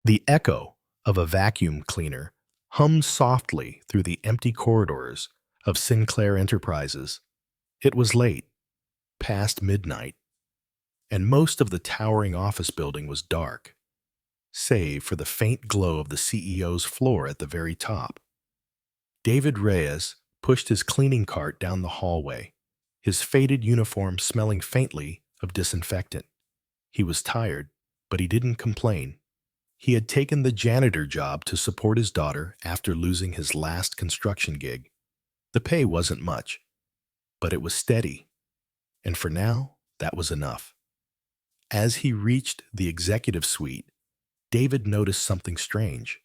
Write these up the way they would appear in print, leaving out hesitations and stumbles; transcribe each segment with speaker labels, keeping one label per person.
Speaker 1: The echo of a vacuum cleaner hummed softly through the empty corridors of Sinclair Enterprises. It was late, past midnight, and most of the towering office building was dark, save for the faint glow of the CEO's floor at the very top. David Reyes pushed his cleaning cart down the hallway, his faded uniform smelling faintly of disinfectant. He was tired, but he didn't complain. He had taken the janitor job to support his daughter after losing his last construction gig. The pay wasn't much, but it was steady, and for now, that was enough. As he reached the executive suite, David noticed something strange.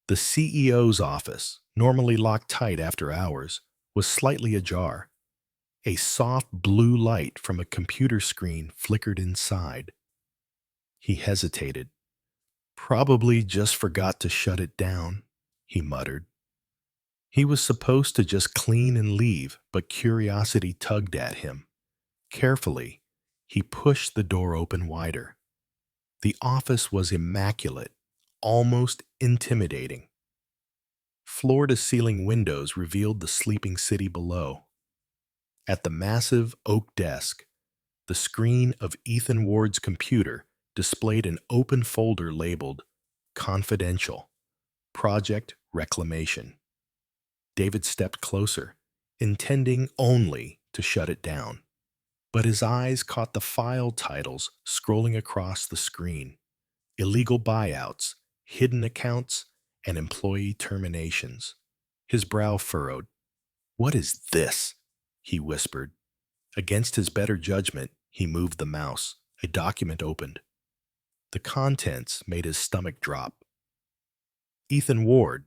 Speaker 1: The CEO's office, normally locked tight after hours, was slightly ajar. A soft blue light from a computer screen flickered inside. He hesitated. Probably just forgot to shut it down, he muttered. He was supposed to just clean and leave, but curiosity tugged at him. Carefully, he pushed the door open wider. The office was immaculate, almost intimidating. Floor-to-ceiling windows revealed the sleeping city below. At the massive oak desk, the screen of Ethan Ward's computer displayed an open folder labeled Confidential, Project Reclamation. David stepped closer, intending only to shut it down. But his eyes caught the file titles scrolling across the screen: illegal buyouts, hidden accounts, and employee terminations. His brow furrowed. "What is this?" he whispered. Against his better judgment, he moved the mouse. A document opened. The contents made his stomach drop. Ethan Ward,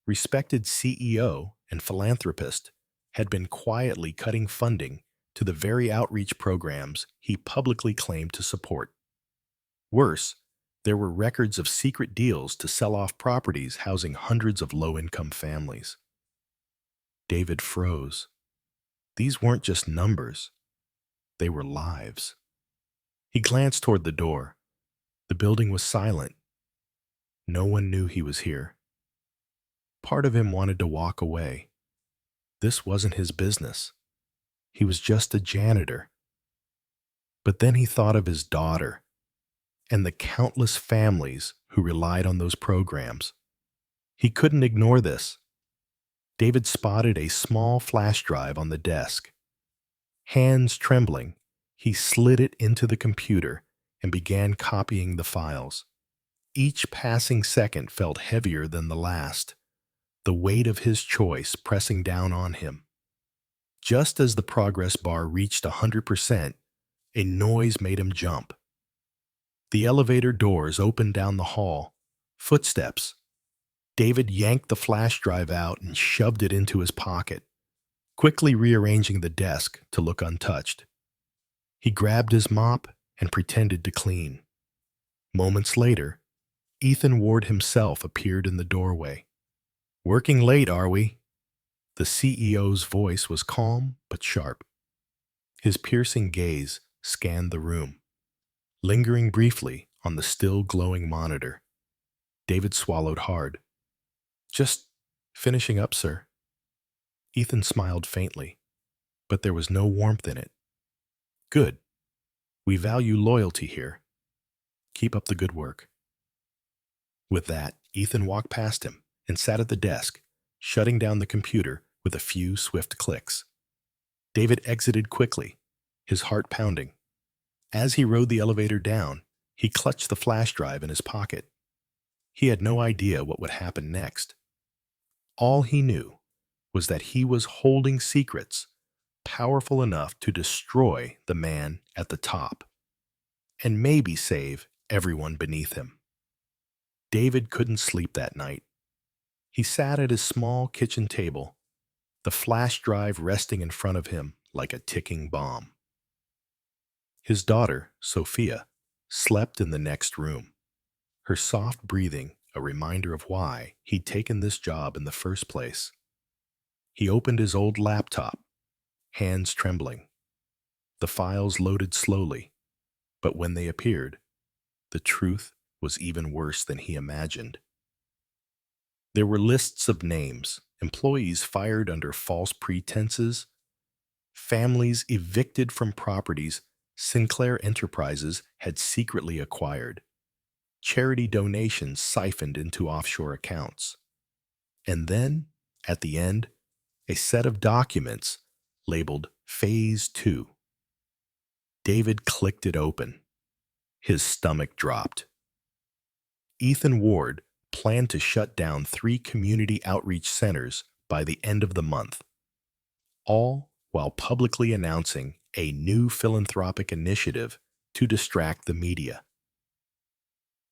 Speaker 1: respected CEO and philanthropist, had been quietly cutting funding to the very outreach programs he publicly claimed to support. Worse, there were records of secret deals to sell off properties housing hundreds of low-income families. David froze. These weren't just numbers. They were lives. He glanced toward the door. The building was silent. No one knew he was here. Part of him wanted to walk away. This wasn't his business. He was just a janitor. But then he thought of his daughter and the countless families who relied on those programs. He couldn't ignore this. David spotted a small flash drive on the desk. Hands trembling, he slid it into the computer and began copying the files. Each passing second felt heavier than the last, the weight of his choice pressing down on him. Just as the progress bar reached 100%, a noise made him jump. The elevator doors opened down the hall. Footsteps. David yanked the flash drive out and shoved it into his pocket, quickly rearranging the desk to look untouched. He grabbed his mop and pretended to clean. Moments later, Ethan Ward himself appeared in the doorway. "Working late, are we?" The CEO's voice was calm but sharp. His piercing gaze scanned the room, lingering briefly on the still glowing monitor. David swallowed hard. "Just finishing up, sir." Ethan smiled faintly, but there was no warmth in it. "Good. We value loyalty here. Keep up the good work." With that, Ethan walked past him and sat at the desk, shutting down the computer with a few swift clicks. David exited quickly, his heart pounding. As he rode the elevator down, he clutched the flash drive in his pocket. He had no idea what would happen next. All he knew was that he was holding secrets powerful enough to destroy the man at the top, and maybe save everyone beneath him. David couldn't sleep that night. He sat at his small kitchen table, the flash drive resting in front of him like a ticking bomb. His daughter, Sophia, slept in the next room, her soft breathing a reminder of why he'd taken this job in the first place. He opened his old laptop, hands trembling. The files loaded slowly, but when they appeared, the truth was even worse than he imagined. There were lists of names, employees fired under false pretenses, families evicted from properties Sinclair Enterprises had secretly acquired, charity donations siphoned into offshore accounts. And then, at the end, a set of documents labeled Phase 2. David clicked it open. His stomach dropped. Ethan Ward planned to shut down 3 community outreach centers by the end of the month, all while publicly announcing a new philanthropic initiative to distract the media.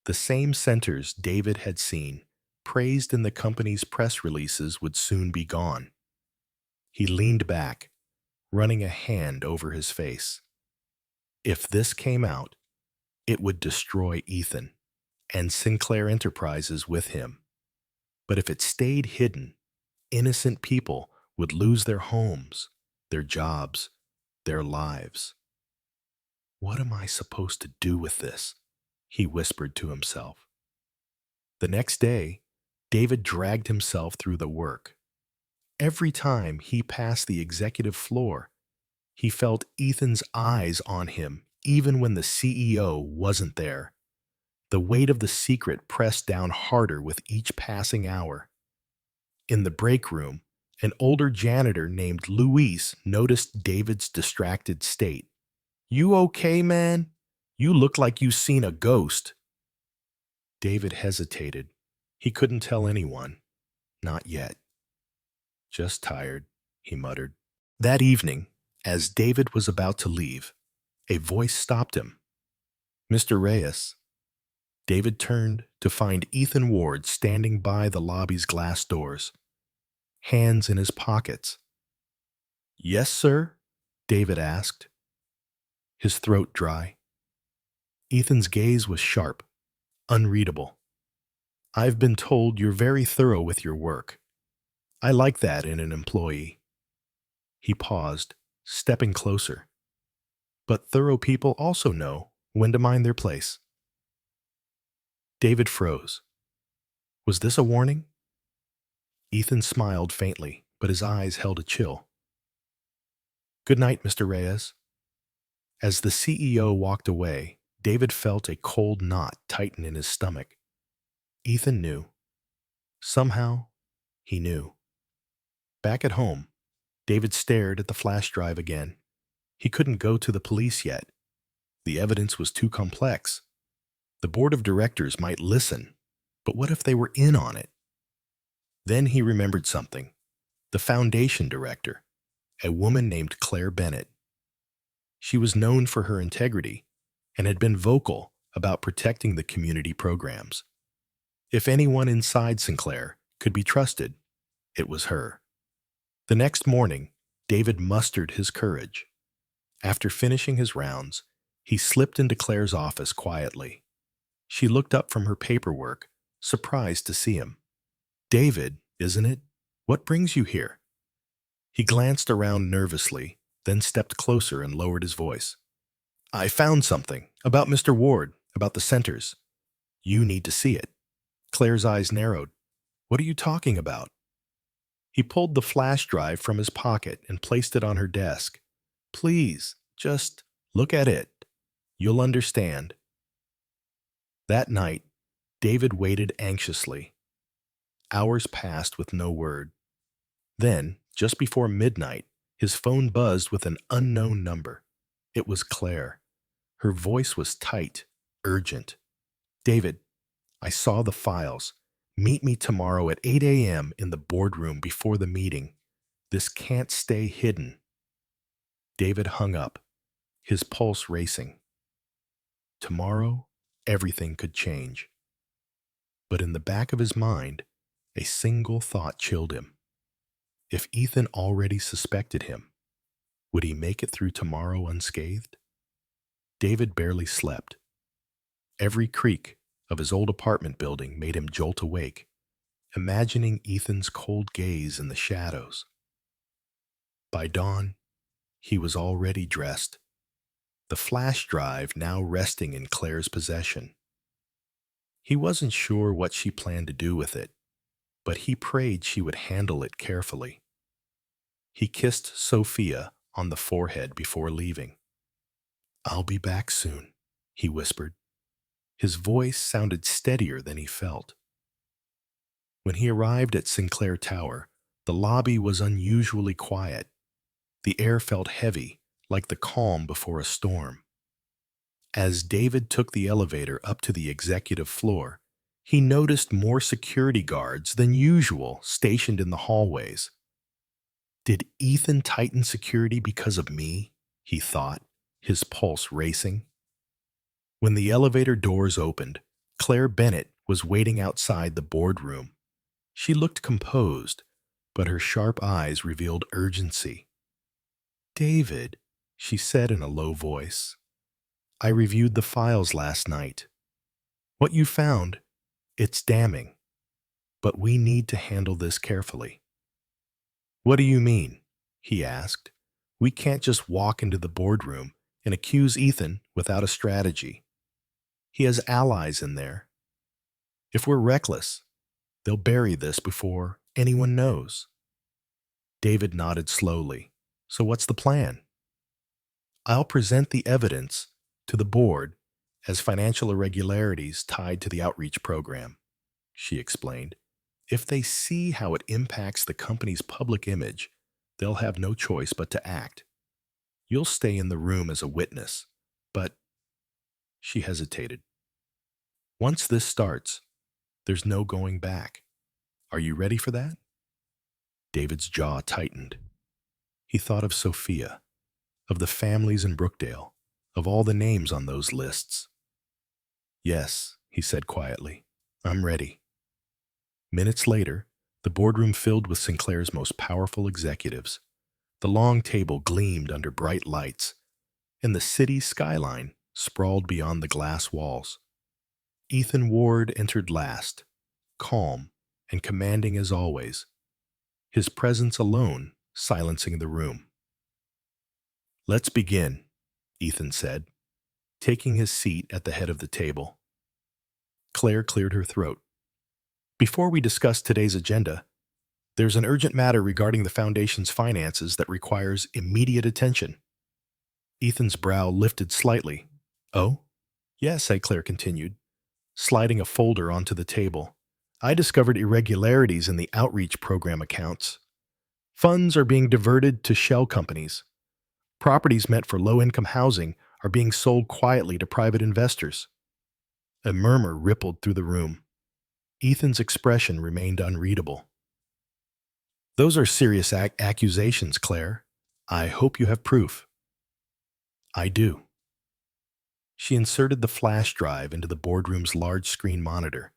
Speaker 1: The same centers David had seen praised in the company's press releases would soon be gone. He leaned back, running a hand over his face. If this came out, it would destroy Ethan and Sinclair Enterprises with him. But if it stayed hidden, innocent people would lose their homes, their jobs, their lives. What am I supposed to do with this? He whispered to himself. The next day, David dragged himself through the work. Every time he passed the executive floor, he felt Ethan's eyes on him, even when the CEO wasn't there. The weight of the secret pressed down harder with each passing hour. In the break room, an older janitor named Luis noticed David's distracted state. "You okay, man? You look like you've seen a ghost." David hesitated. He couldn't tell anyone. Not yet. "Just tired," he muttered. That evening, as David was about to leave, a voice stopped him. "Mr. Reyes." David turned to find Ethan Ward standing by the lobby's glass doors, hands in his pockets. "Yes, sir?" David asked, his throat dry. Ethan's gaze was sharp, unreadable. "I've been told you're very thorough with your work. I like that in an employee." He paused, stepping closer. "But thorough people also know when to mind their place." David froze. Was this a warning? Ethan smiled faintly, but his eyes held a chill. "Good night, Mr. Reyes." As the CEO walked away, David felt a cold knot tighten in his stomach. Ethan knew. Somehow, he knew. Back at home, David stared at the flash drive again. He couldn't go to the police yet. The evidence was too complex. The board of directors might listen, but what if they were in on it? Then he remembered something. The foundation director, a woman named Claire Bennett. She was known for her integrity and had been vocal about protecting the community programs. If anyone inside Sinclair could be trusted, it was her. The next morning, David mustered his courage. After finishing his rounds, he slipped into Claire's office quietly. She looked up from her paperwork, surprised to see him. "David, isn't it? What brings you here?" He glanced around nervously, then stepped closer and lowered his voice. "I found something about Mr. Ward, about the centers. You need to see it." Claire's eyes narrowed. "What are you talking about?" He pulled the flash drive from his pocket and placed it on her desk. "Please, just look at it. You'll understand." That night, David waited anxiously. Hours passed with no word. Then, just before midnight, his phone buzzed with an unknown number. It was Claire. Her voice was tight, urgent. "David, I saw the files. Meet me tomorrow at 8 a.m. in the boardroom before the meeting. This can't stay hidden." David hung up, his pulse racing. Tomorrow, everything could change. But in the back of his mind, a single thought chilled him. If Ethan already suspected him, would he make it through tomorrow unscathed? David barely slept. Every creak of his old apartment building made him jolt awake, imagining Ethan's cold gaze in the shadows. By dawn, he was already dressed, the flash drive now resting in Claire's possession. He wasn't sure what she planned to do with it, but he prayed she would handle it carefully. He kissed Sophia on the forehead before leaving. "I'll be back soon," he whispered. His voice sounded steadier than he felt. When he arrived at Sinclair Tower, the lobby was unusually quiet. The air felt heavy, like the calm before a storm. As David took the elevator up to the executive floor, he noticed more security guards than usual stationed in the hallways. Did Ethan tighten security because of me? He thought, his pulse racing. When the elevator doors opened, Claire Bennett was waiting outside the boardroom. She looked composed, but her sharp eyes revealed urgency. "David," she said in a low voice, "I reviewed the files last night. What you found, it's damning, but we need to handle this carefully." "What do you mean?" he asked. "We can't just walk into the boardroom and accuse Ethan without a strategy. He has allies in there. If we're reckless, they'll bury this before anyone knows." David nodded slowly. "So what's the plan?" "I'll present the evidence to the board as financial irregularities tied to the outreach program," she explained. "If they see how it impacts the company's public image, they'll have no choice but to act. You'll stay in the room as a witness, but—" She hesitated. "Once this starts, there's no going back. Are you ready for that?" David's jaw tightened. He thought of Sophia, of the families in Brookdale, of all the names on those lists. "Yes," he said quietly, "I'm ready." Minutes later, the boardroom filled with Sinclair's most powerful executives. The long table gleamed under bright lights, and the city skyline sprawled beyond the glass walls. Ethan Ward entered last, calm and commanding as always, his presence alone silencing the room. "Let's begin," Ethan said, taking his seat at the head of the table. Claire cleared her throat. "Before we discuss today's agenda, there's an urgent matter regarding the Foundation's finances that requires immediate attention." Ethan's brow lifted slightly. "Oh?" "Yes," Claire continued, sliding a folder onto the table. "I discovered irregularities in the outreach program accounts. Funds are being diverted to shell companies. Properties meant for low-income housing are being sold quietly to private investors." A murmur rippled through the room. Ethan's expression remained unreadable. "Those are serious accusations, Claire. I hope you have proof." "I do." She inserted the flash drive into the boardroom's large screen monitor.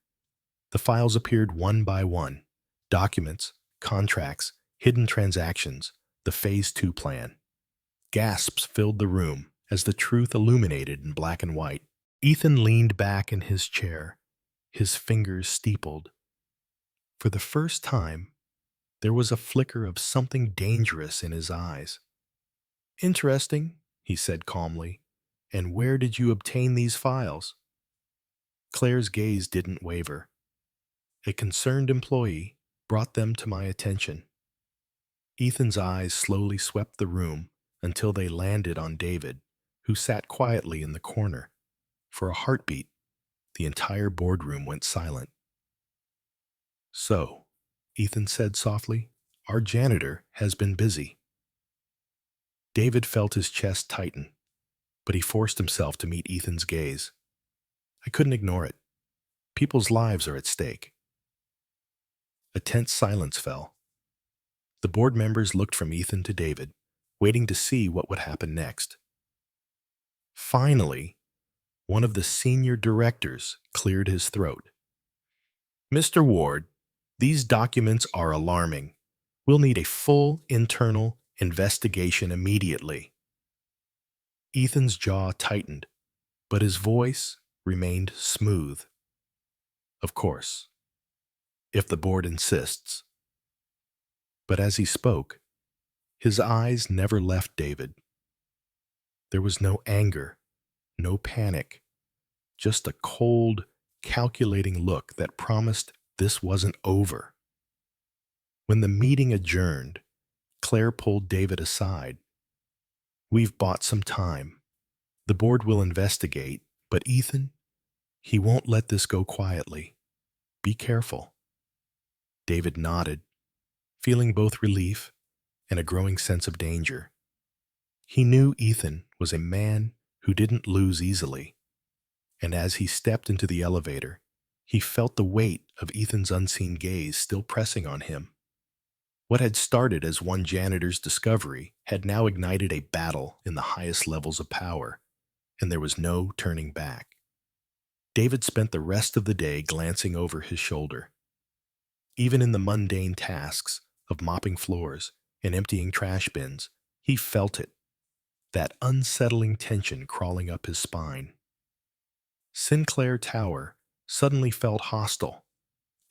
Speaker 1: The files appeared one by one: documents, contracts, hidden transactions, the Phase 2 plan. Gasps filled the room as the truth illuminated in black and white. Ethan leaned back in his chair, his fingers steepled. For the first time, there was a flicker of something dangerous in his eyes. "Interesting," he said calmly. "And where did you obtain these files?" Claire's gaze didn't waver. "A concerned employee brought them to my attention." Ethan's eyes slowly swept the room until they landed on David, who sat quietly in the corner. For a heartbeat, the entire boardroom went silent. "So," Ethan said softly, "our janitor has been busy." David felt his chest tighten, but he forced himself to meet Ethan's gaze. "I couldn't ignore it. People's lives are at stake." A tense silence fell. The board members looked from Ethan to David, waiting to see what would happen next. Finally, one of the senior directors cleared his throat. "Mr. Ward, these documents are alarming. We'll need a full internal investigation immediately." Ethan's jaw tightened, but his voice remained smooth. "Of course, if the board insists." But as he spoke, his eyes never left David. There was no anger, no panic, just a cold, calculating look that promised this wasn't over. When the meeting adjourned, Claire pulled David aside. "We've bought some time. The board will investigate, but Ethan, he won't let this go quietly. Be careful." David nodded, feeling both relief and a growing sense of danger. He knew Ethan was a man who didn't lose easily, and as he stepped into the elevator, he felt the weight of Ethan's unseen gaze still pressing on him. What had started as one janitor's discovery had now ignited a battle in the highest levels of power, and there was no turning back. David spent the rest of the day glancing over his shoulder. Even in the mundane tasks of mopping floors and emptying trash bins, he felt it, that unsettling tension crawling up his spine. Sinclair Tower suddenly felt hostile,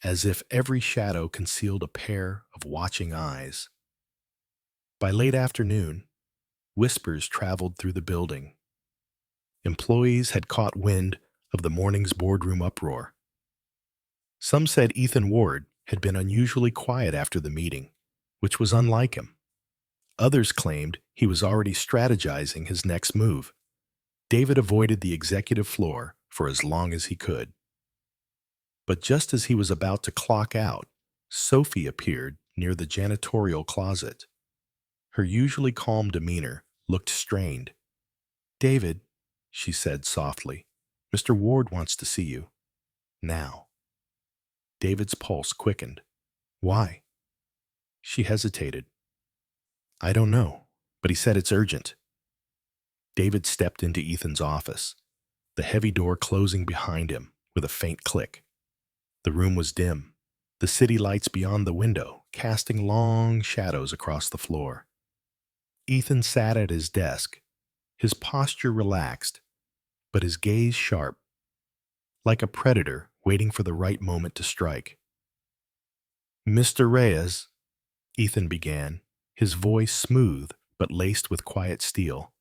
Speaker 1: as if every shadow concealed a pair of watching eyes. By late afternoon, whispers traveled through the building. Employees had caught wind of the morning's boardroom uproar. Some said Ethan Ward had been unusually quiet after the meeting, which was unlike him. Others claimed he was already strategizing his next move. David avoided the executive floor for as long as he could. But just as he was about to clock out, Sophie appeared near the janitorial closet. Her usually calm demeanor looked strained. "David," she said softly, "Mr. Ward wants to see you. Now." David's pulse quickened. "Why?" She hesitated. "I don't know, but he said it's urgent." David stepped into Ethan's office, the heavy door closing behind him with a faint click. The room was dim, the city lights beyond the window casting long shadows across the floor. Ethan sat at his desk, his posture relaxed, but his gaze sharp, like a predator waiting for the right moment to strike. "Mr. Reyes," Ethan began, his voice smooth but laced with quiet steel.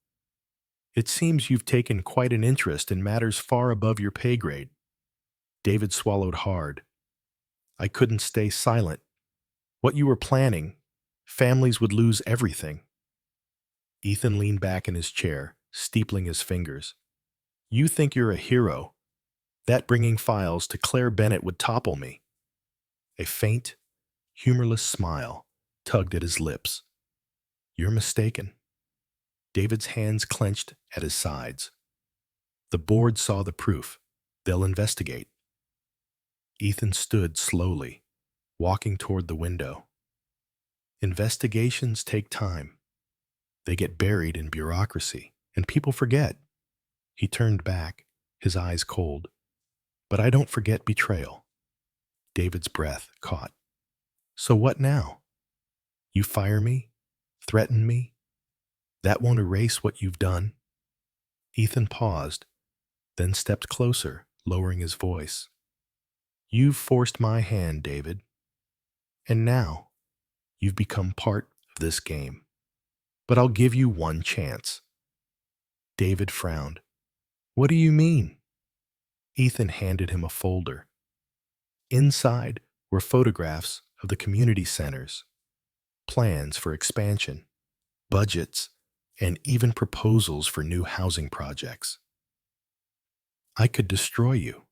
Speaker 1: "It seems you've taken quite an interest in matters far above your pay grade." David swallowed hard. "I couldn't stay silent. What you were planning, families would lose everything." Ethan leaned back in his chair, steepling his fingers. "You think you're a hero. That bringing files to Claire Bennett would topple me." A faint, humorless smile tugged at his lips. "You're mistaken." David's hands clenched at his sides. "The board saw the proof. They'll investigate." Ethan stood slowly, walking toward the window. Investigations take time. They get buried in bureaucracy, and people forget. He turned back, his eyes cold. "But I don't forget betrayal." David's breath caught. "So what now? You fire me? Threaten me? That won't erase what you've done?" Ethan paused, then stepped closer, lowering his voice. "You've forced my hand, David. And now, you've become part of this game. But I'll give you one chance." David frowned. "What do you mean?" Ethan handed him a folder. Inside were photographs of the community centers, plans for expansion, budgets, and even proposals for new housing projects. "I could destroy you,"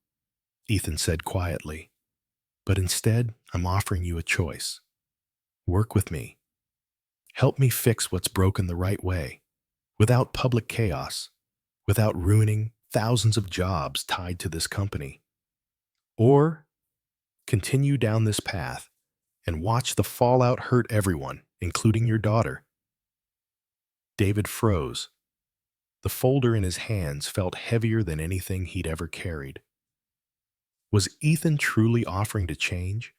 Speaker 1: Ethan said quietly, "but instead I'm offering you a choice. Work with me. Help me fix what's broken the right way, without public chaos, without ruining thousands of jobs tied to this company. Or continue down this path and watch the fallout hurt everyone, including your daughter." David froze. The folder in his hands felt heavier than anything he'd ever carried. Was Ethan truly offering to change,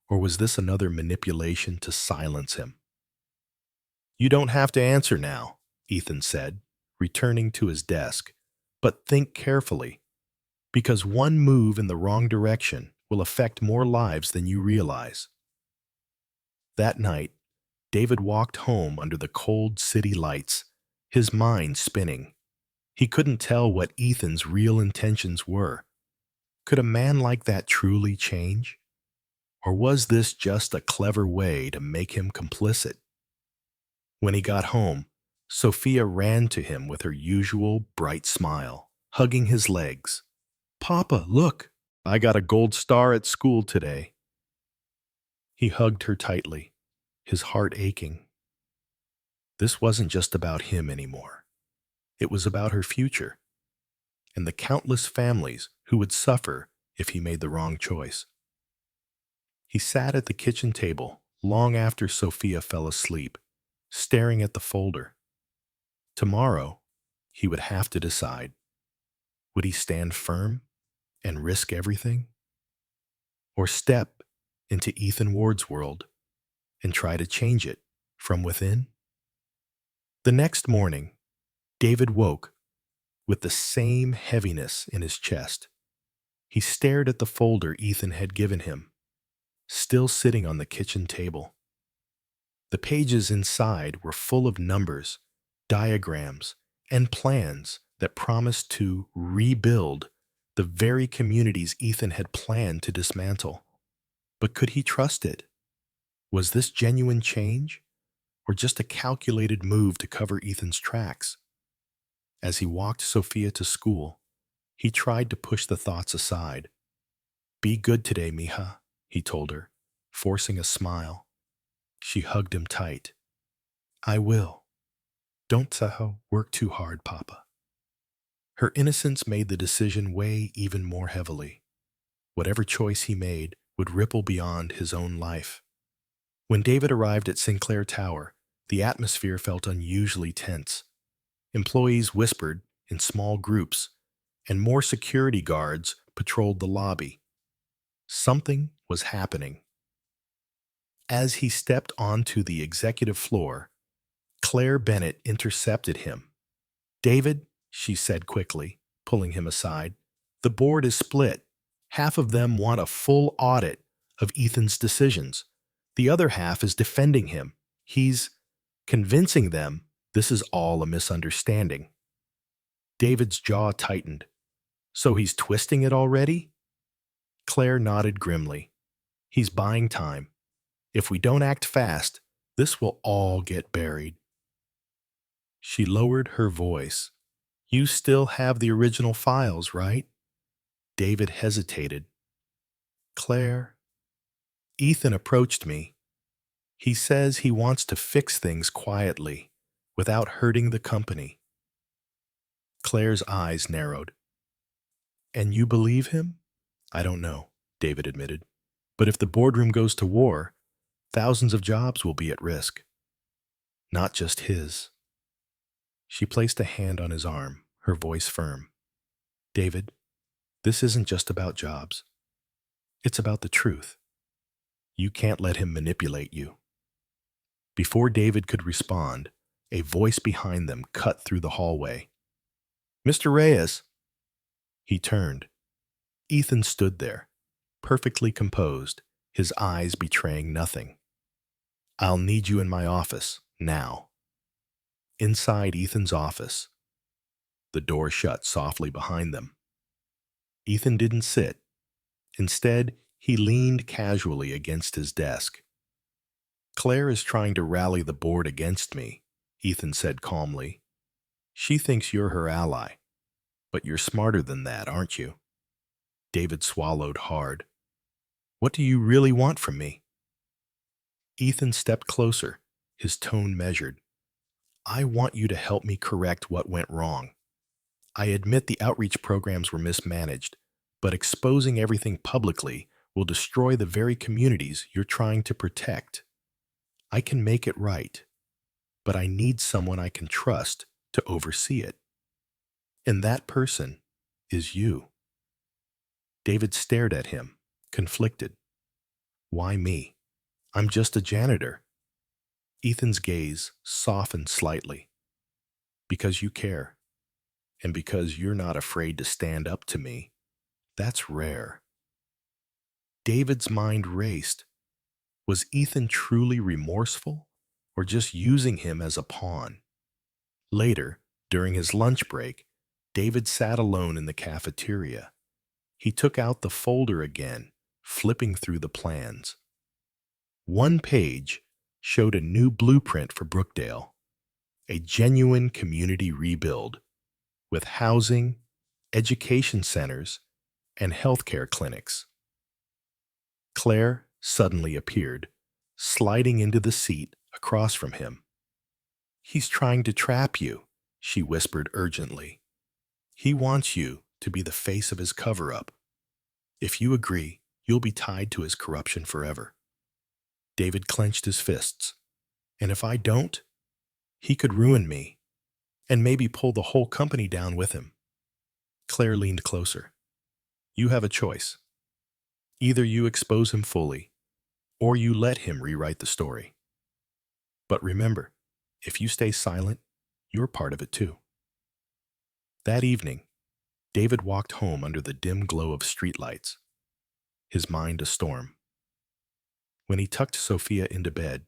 Speaker 1: or was this another manipulation to silence him? "You don't have to answer now," Ethan said, returning to his desk. "But think carefully, because one move in the wrong direction will affect more lives than you realize." That night, David walked home under the cold city lights, his mind spinning. He couldn't tell what Ethan's real intentions were. Could a man like that truly change? Or was this just a clever way to make him complicit? When he got home, Sophia ran to him with her usual bright smile, hugging his legs. "Papa, look! I got a gold star at school today." He hugged her tightly, his heart aching. This wasn't just about him anymore. It was about her future and the countless families who would suffer if he made the wrong choice. He sat at the kitchen table long after Sophia fell asleep, staring at the folder. Tomorrow, he would have to decide. Would he stand firm and risk everything? Or step into Ethan Ward's world and try to change it from within? The next morning, David woke with the same heaviness in his chest. He stared at the folder Ethan had given him, still sitting on the kitchen table. The pages inside were full of numbers, diagrams, and plans that promised to rebuild the very communities Ethan had planned to dismantle. But could he trust it? Was this genuine change, or just a calculated move to cover Ethan's tracks? As he walked Sophia to school, he tried to push the thoughts aside. "Be good today, mija," he told her, forcing a smile. She hugged him tight. "I will. Don't work too hard, Papa." Her innocence made the decision weigh even more heavily. Whatever choice he made would ripple beyond his own life. When David arrived at Sinclair Tower, the atmosphere felt unusually tense. Employees whispered in small groups, and more security guards patrolled the lobby. Something was happening. As he stepped onto the executive floor, Claire Bennett intercepted him. "David," she said quickly, pulling him aside, "the board is split. Half of them want a full audit of Ethan's decisions. The other half is defending him. He's convincing them this is all a misunderstanding." David's jaw tightened. "So he's twisting it already?" Claire nodded grimly. "He's buying time. If we don't act fast, this will all get buried." She lowered her voice. "You still have the original files, right?" David hesitated. "Claire, Ethan approached me. He says he wants to fix things quietly, without hurting the company." Claire's eyes narrowed. "And you believe him?" "I don't know," David admitted. "But if the boardroom goes to war, thousands of jobs will be at risk. Not just his." She placed a hand on his arm, her voice firm. "David, this isn't just about jobs. It's about the truth. You can't let him manipulate you." Before David could respond, a voice behind them cut through the hallway. "Mr. Reyes." He turned. Ethan stood there, perfectly composed, his eyes betraying nothing. "I'll need you in my office, now." Inside Ethan's office, the door shut softly behind them. Ethan didn't sit. Instead, he leaned casually against his desk. "Claire is trying to rally the board against me," Ethan said calmly. "She thinks you're her ally, but you're smarter than that, aren't you?" David swallowed hard. "What do you really want from me?" Ethan stepped closer, his tone measured. "I want you to help me correct what went wrong. I admit the outreach programs were mismanaged, but exposing everything publicly will destroy the very communities you're trying to protect. I can make it right, but I need someone I can trust to oversee it. And that person is you." David stared at him, conflicted. "Why me? I'm just a janitor." Ethan's gaze softened slightly. "Because you care, and because you're not afraid to stand up to me. That's rare." David's mind raced. Was Ethan truly remorseful, or just using him as a pawn? Later, during his lunch break, David sat alone in the cafeteria. He took out the folder again, flipping through the plans. One page showed a new blueprint for Brookdale, a genuine community rebuild with housing, education centers, and healthcare clinics. Claire suddenly appeared, sliding into the seat across from him. "He's trying to trap you," she whispered urgently. "He wants you to be the face of his cover-up. If you agree, you'll be tied to his corruption forever." David clenched his fists. "And if I don't, he could ruin me, and maybe pull the whole company down with him." Claire leaned closer. "You have a choice. Either you expose him fully, or you let him rewrite the story. But remember, if you stay silent, you're part of it too." That evening, David walked home under the dim glow of streetlights, his mind a storm. When he tucked Sophia into bed,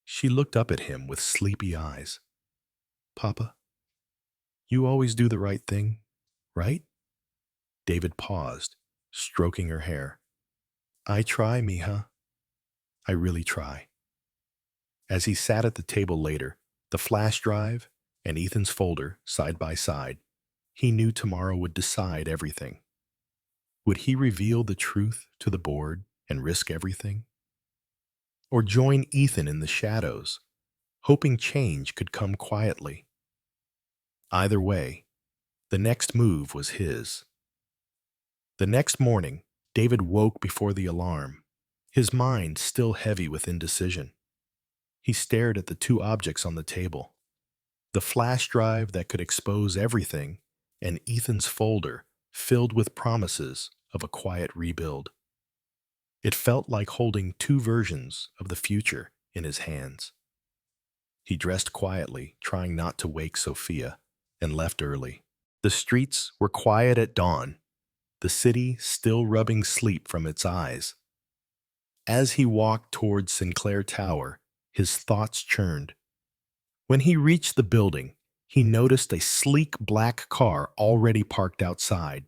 Speaker 1: she looked up at him with sleepy eyes. "Papa, you always do the right thing, right?" David paused, stroking her hair. "I try, mija. I really try." As he sat at the table later, the flash drive and Ethan's folder side by side, he knew tomorrow would decide everything. Would he reveal the truth to the board and risk everything? Or join Ethan in the shadows, hoping change could come quietly? Either way, the next move was his. The next morning, David woke before the alarm, his mind still heavy with indecision. He stared at the two objects on the table, the flash drive that could expose everything, and Ethan's folder filled with promises of a quiet rebuild. It felt like holding two versions of the future in his hands. He dressed quietly, trying not to wake Sophia, and left early. The streets were quiet at dawn, the city still rubbing sleep from its eyes. As he walked toward Sinclair Tower, his thoughts churned. When he reached the building, he noticed a sleek black car already parked outside.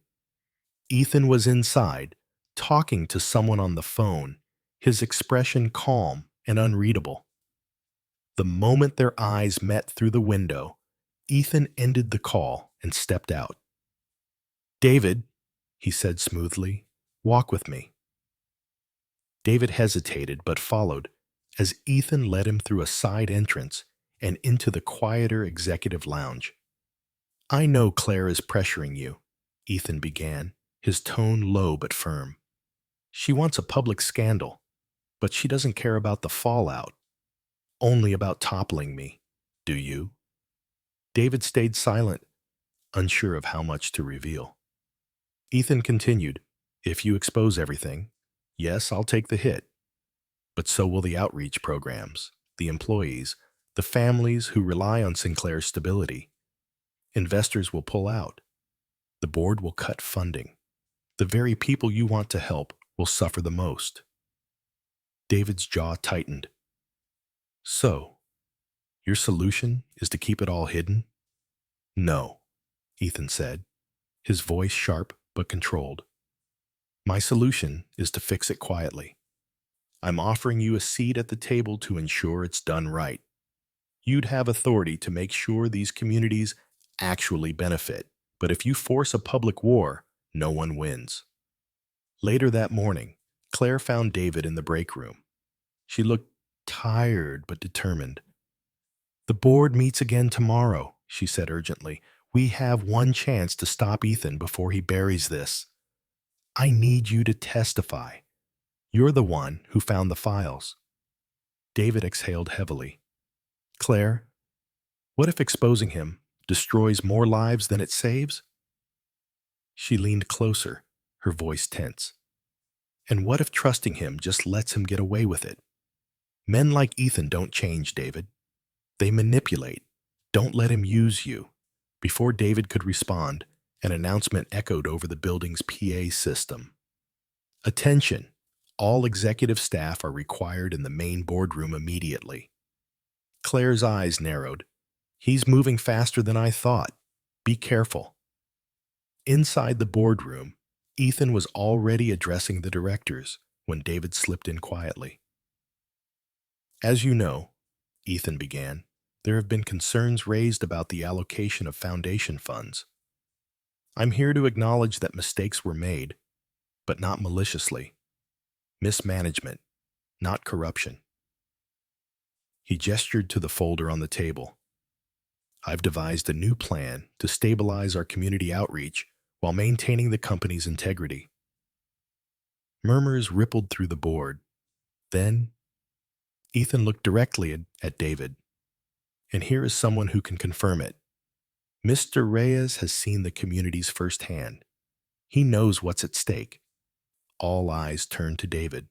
Speaker 1: Ethan was inside, talking to someone on the phone, his expression calm and unreadable. The moment their eyes met through the window, Ethan ended the call and stepped out. "David," he said smoothly, "walk with me." David hesitated but followed as Ethan led him through a side entrance and into the quieter executive lounge. "I know Claire is pressuring you," Ethan began, his tone low but firm. "She wants a public scandal, but she doesn't care about the fallout. Only about toppling me. Do you?" David stayed silent, unsure of how much to reveal. Ethan continued, "If you expose everything, yes, I'll take the hit. But so will the outreach programs, the employees, the families who rely on Sinclair's stability. Investors will pull out. The board will cut funding. The very people you want to help will suffer the most." David's jaw tightened. "So, your solution is to keep it all hidden?" "No," Ethan said, his voice sharp but controlled. "My solution is to fix it quietly. I'm offering you a seat at the table to ensure it's done right. You'd have authority to make sure these communities actually benefit, but if you force a public war, no one wins." Later that morning, Claire found David in the break room. She looked tired but determined. "The board meets again tomorrow," she said urgently. "We have one chance to stop Ethan before he buries this. I need you to testify. You're the one who found the files." David exhaled heavily. "Claire, what if exposing him destroys more lives than it saves?" She leaned closer, her voice tense. "And what if trusting him just lets him get away with it? Men like Ethan don't change, David. They manipulate. Don't let him use you." Before David could respond, an announcement echoed over the building's PA system. "Attention! All executive staff are required in the main boardroom immediately." Claire's eyes narrowed. "He's moving faster than I thought. Be careful." Inside the boardroom, Ethan was already addressing the directors when David slipped in quietly. As you know, Ethan began, there have been concerns raised about the allocation of foundation funds. I'm here to acknowledge that mistakes were made, but not maliciously. Mismanagement, not corruption. He gestured to the folder on the table. I've devised a new plan to stabilize our community outreach while maintaining the company's integrity. Murmurs rippled through the board. Then, Ethan looked directly at David. And here is someone who can confirm it. Mr. Reyes has seen the communities firsthand. He knows what's at stake. All eyes turned to David.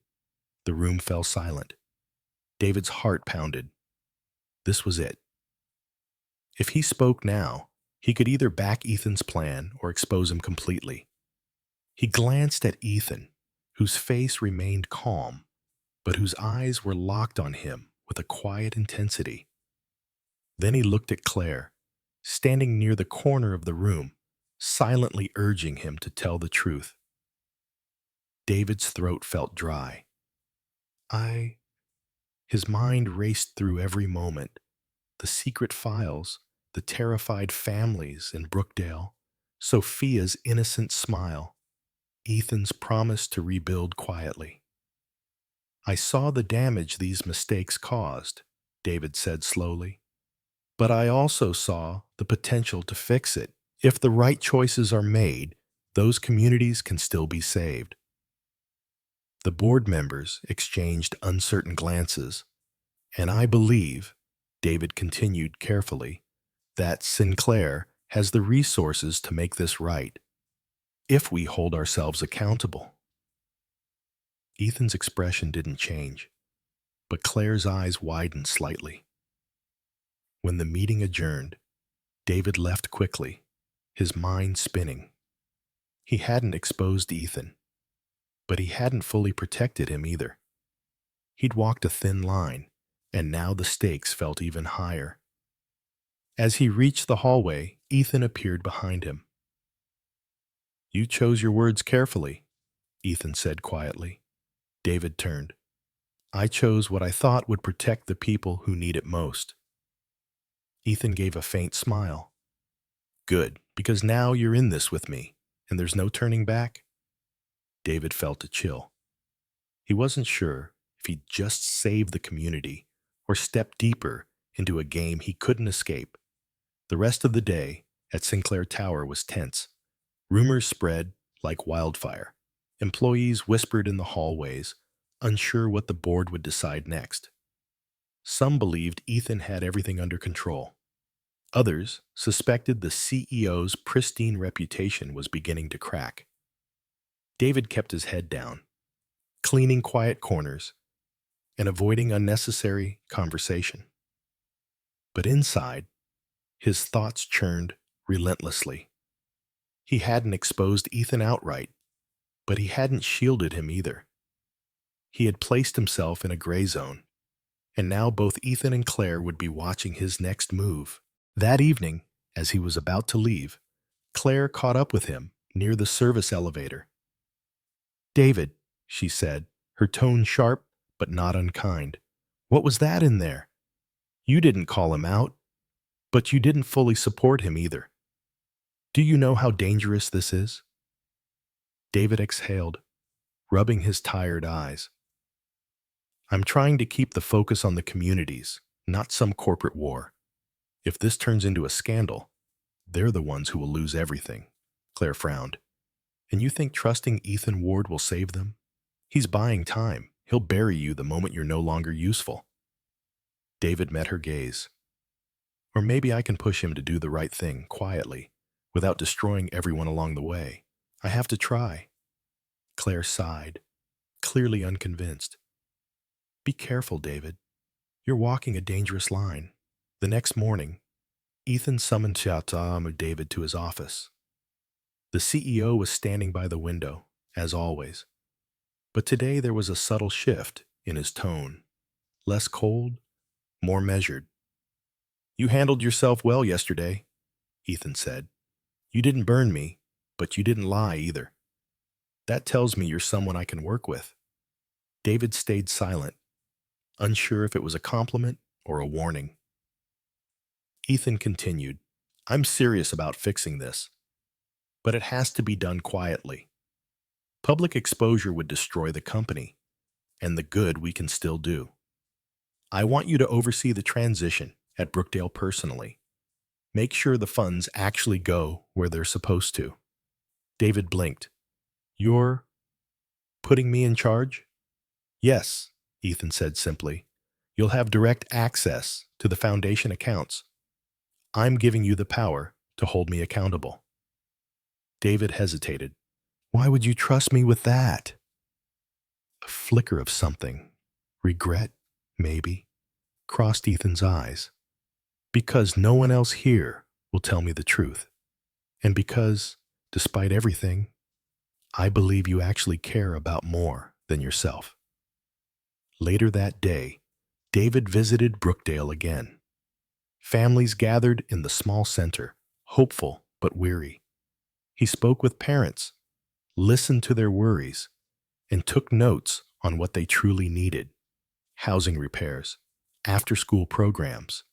Speaker 1: The room fell silent. David's heart pounded. This was it. If he spoke now, he could either back Ethan's plan or expose him completely. He glanced at Ethan, whose face remained calm, but whose eyes were locked on him with a quiet intensity. Then he looked at Claire, standing near the corner of the room, silently urging him to tell the truth. David's throat felt dry. His mind raced through every moment. The secret files, the terrified families in Brookdale, Sophia's innocent smile, Ethan's promise to rebuild quietly. I saw the damage these mistakes caused, David said slowly. But I also saw the potential to fix it. If the right choices are made, those communities can still be saved. The board members exchanged uncertain glances, and I believe, David continued carefully, that Sinclair has the resources to make this right, if we hold ourselves accountable. Ethan's expression didn't change, but Claire's eyes widened slightly. When the meeting adjourned, David left quickly, his mind spinning. He hadn't exposed Ethan, but he hadn't fully protected him either. He'd walked a thin line, and now the stakes felt even higher. As he reached the hallway, Ethan appeared behind him. You chose your words carefully, Ethan said quietly. David turned. I chose what I thought would protect the people who need it most. Ethan gave a faint smile. Good, because now you're in this with me, and there's no turning back. David felt a chill. He wasn't sure if he'd just saved the community or stepped deeper into a game he couldn't escape. The rest of the day at Sinclair Tower was tense. Rumors spread like wildfire. Employees whispered in the hallways, unsure what the board would decide next. Some believed Ethan had everything under control. Others suspected the CEO's pristine reputation was beginning to crack. David kept his head down, cleaning quiet corners and avoiding unnecessary conversation. But inside, his thoughts churned relentlessly. He hadn't exposed Ethan outright, but he hadn't shielded him either. He had placed himself in a gray zone, and now both Ethan and Claire would be watching his next move. That evening, as he was about to leave, Claire caught up with him near the service elevator. David, she said, her tone sharp but not unkind. What was that in there? You didn't call him out, but you didn't fully support him either. Do you know how dangerous this is? David exhaled, rubbing his tired eyes. I'm trying to keep the focus on the communities, not some corporate war. If this turns into a scandal, they're the ones who will lose everything. Claire frowned. And you think trusting Ethan Ward will save them? He's buying time. He'll bury you the moment you're no longer useful. David met her gaze. Or maybe I can push him to do the right thing quietly, without destroying everyone along the way. I have to try. Claire sighed, clearly unconvinced. Be careful, David. You're walking a dangerous line. The next morning, Ethan summoned David to his office. The CEO was standing by the window, as always. But today there was a subtle shift in his tone. Less cold, more measured. You handled yourself well yesterday, Ethan said. You didn't burn me, but you didn't lie either. That tells me you're someone I can work with. David stayed silent, unsure if it was a compliment or a warning. Ethan continued, I'm serious about fixing this, but it has to be done quietly. Public exposure would destroy the company and the good we can still do. I want you to oversee the transition at Brookdale personally. Make sure the funds actually go where they're supposed to. David blinked. You're putting me in charge? Yes, Ethan said simply. You'll have direct access to the foundation accounts. I'm giving you the power to hold me accountable. David hesitated. Why would you trust me with that? A flicker of something, regret, maybe, crossed Ethan's eyes. Because no one else here will tell me the truth. And because, despite everything, I believe you actually care about more than yourself. Later that day, David visited Brookdale again. Families gathered in the small center, hopeful but weary. He spoke with parents, listened to their worries, and took notes on what they truly needed: housing repairs, after-school programs,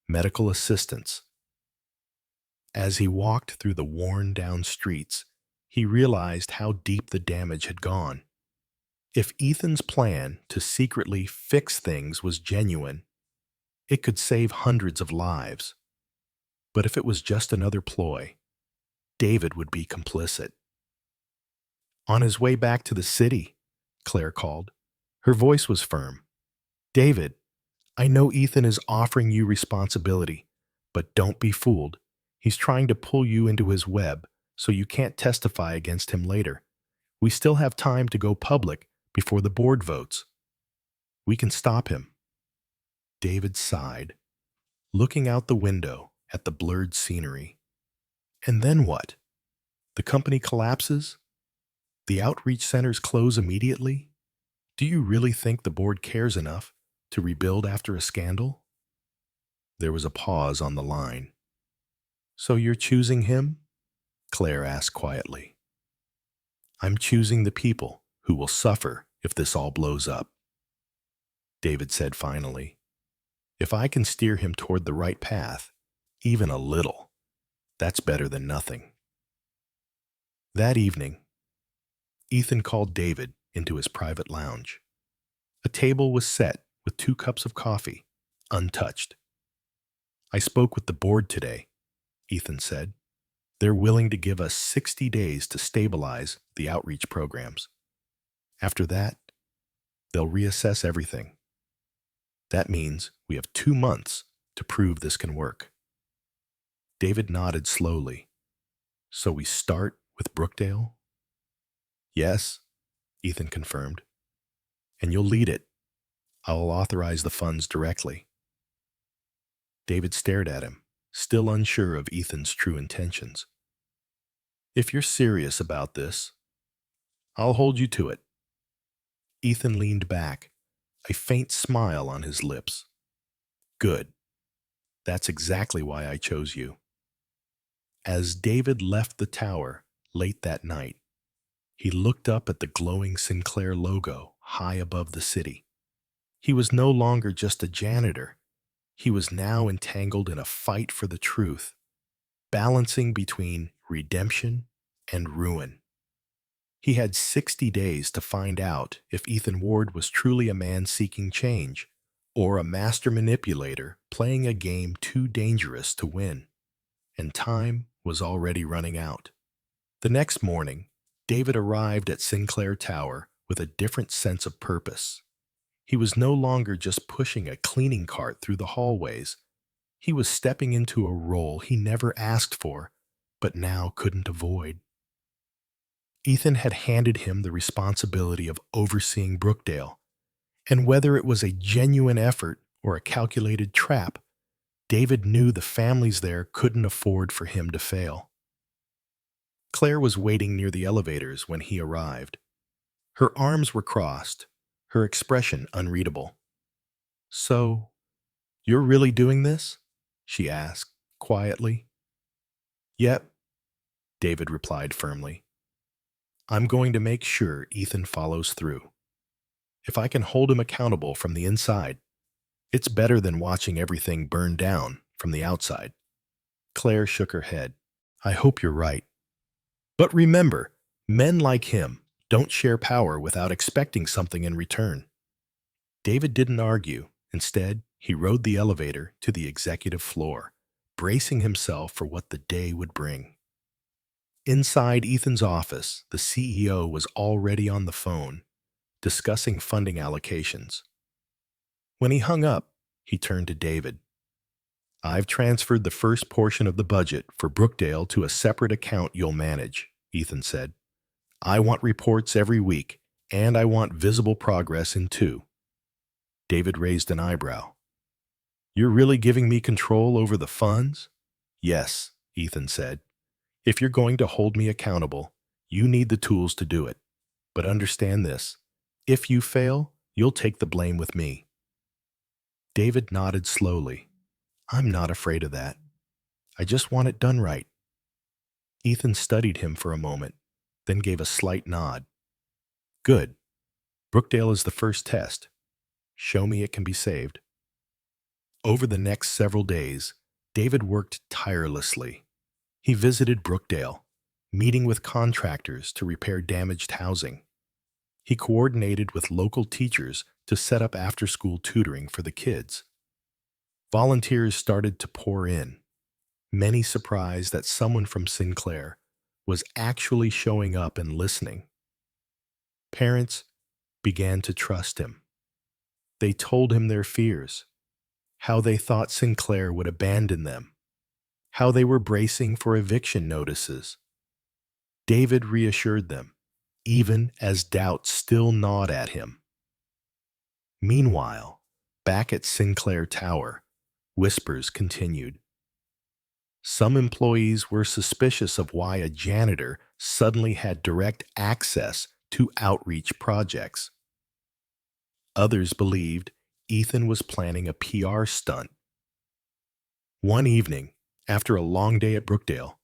Speaker 1: medical assistance. As he walked through the worn-down streets, he realized how deep the damage had gone. If Ethan's plan to secretly fix things was genuine, it could save hundreds of lives. But if it was just another ploy, David would be complicit. On his way back to the city, Claire called. Her voice was firm. David, I know Ethan is offering you responsibility, but don't be fooled. He's trying to pull you into his web so you can't testify against him later. We still have time to go public before the board votes. We can stop him. David sighed, looking out the window at the blurred scenery. And then what? The company collapses? The outreach centers close immediately? Do you really think the board cares enough to rebuild after a scandal? There was a pause on the line. So you're choosing him? Claire asked quietly. I'm choosing the people who will suffer if this all blows up. David said finally. If I can steer him toward the right path, even a little, that's better than nothing. That evening, Ethan called David into his private lounge. A table was set with 2 cups of coffee, untouched. I spoke with the board today, Ethan said. They're willing to give us 60 days to stabilize the outreach programs. After that, they'll reassess everything. That means we have 2 months to prove this can work. David nodded slowly. So we start with Brookdale? Yes, Ethan confirmed. And you'll lead it. I'll authorize the funds directly. David stared at him, still unsure of Ethan's true intentions. If you're serious about this, I'll hold you to it. Ethan leaned back, a faint smile on his lips. Good. That's exactly why I chose you. As David left the tower late that night, he looked up at the glowing Sinclair logo high above the city. He was no longer just a janitor. He was now entangled in a fight for the truth, balancing between redemption and ruin. He had 60 days to find out if Ethan Ward was truly a man seeking change, or a master manipulator playing a game too dangerous to win. And time was already running out. The next morning, David arrived at Sinclair Tower with a different sense of purpose. He was no longer just pushing a cleaning cart through the hallways. He was stepping into a role he never asked for, but now couldn't avoid. Ethan had handed him the responsibility of overseeing Brookdale, and whether it was a genuine effort or a calculated trap, David knew the families there couldn't afford for him to fail. Claire was waiting near the elevators when he arrived. Her arms were crossed, her expression unreadable. So, you're really doing this? She asked, quietly. Yep, David replied firmly. I'm going to make sure Ethan follows through. If I can hold him accountable from the inside, it's better than watching everything burn down from the outside. Claire shook her head. I hope you're right. But remember, men like him don't share power without expecting something in return. David didn't argue. Instead, he rode the elevator to the executive floor, bracing himself for what the day would bring. Inside Ethan's office, the CEO was already on the phone, discussing funding allocations. When he hung up, he turned to David. I've transferred the first portion of the budget for Brookdale to a separate account you'll manage, Ethan said. I want reports every week, and I want visible progress in two. David raised an eyebrow. You're really giving me control over the funds? Yes, Ethan said. If you're going to hold me accountable, you need the tools to do it. But understand this. If you fail, you'll take the blame with me. David nodded slowly. I'm not afraid of that. I just want it done right. Ethan studied him for a moment, then gave a slight nod. Good. Brookdale is the first test. Show me it can be saved. Over the next several days, David worked tirelessly. He visited Brookdale, meeting with contractors to repair damaged housing. He coordinated with local teachers to set up after-school tutoring for the kids. Volunteers started to pour in, many surprised that someone from Sinclair was actually showing up and listening. Parents began to trust him. They told him their fears, how they thought Sinclair would abandon them, how they were bracing for eviction notices. David reassured them, even as doubts still gnawed at him. Meanwhile, back at Sinclair Tower, whispers continued. Some employees were suspicious of why a janitor suddenly had direct access to outreach projects. Others believed Ethan was planning a PR stunt. One evening, after a long day at Brookdale,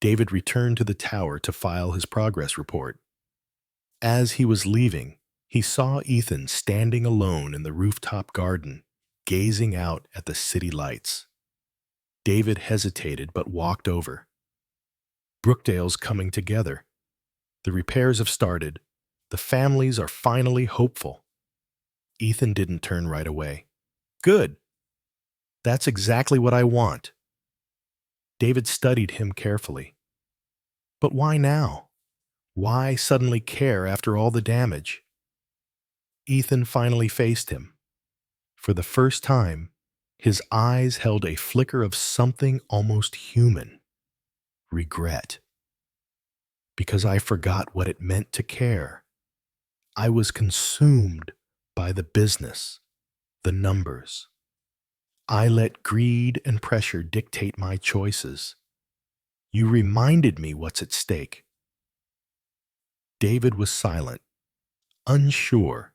Speaker 1: David returned to the tower to file his progress report. As he was leaving, he saw Ethan standing alone in the rooftop garden, gazing out at the city lights. David hesitated but walked over. Brookdale's coming together. The repairs have started. The families are finally hopeful. Ethan didn't turn right away. Good. That's exactly what I want. David studied him carefully. But why now? Why suddenly care after all the damage? Ethan finally faced him. For the first time, his eyes held a flicker of something almost human. Regret. Because I forgot what it meant to care. I was consumed by the business, the numbers. I let greed and pressure dictate my choices. You reminded me what's at stake. David was silent, unsure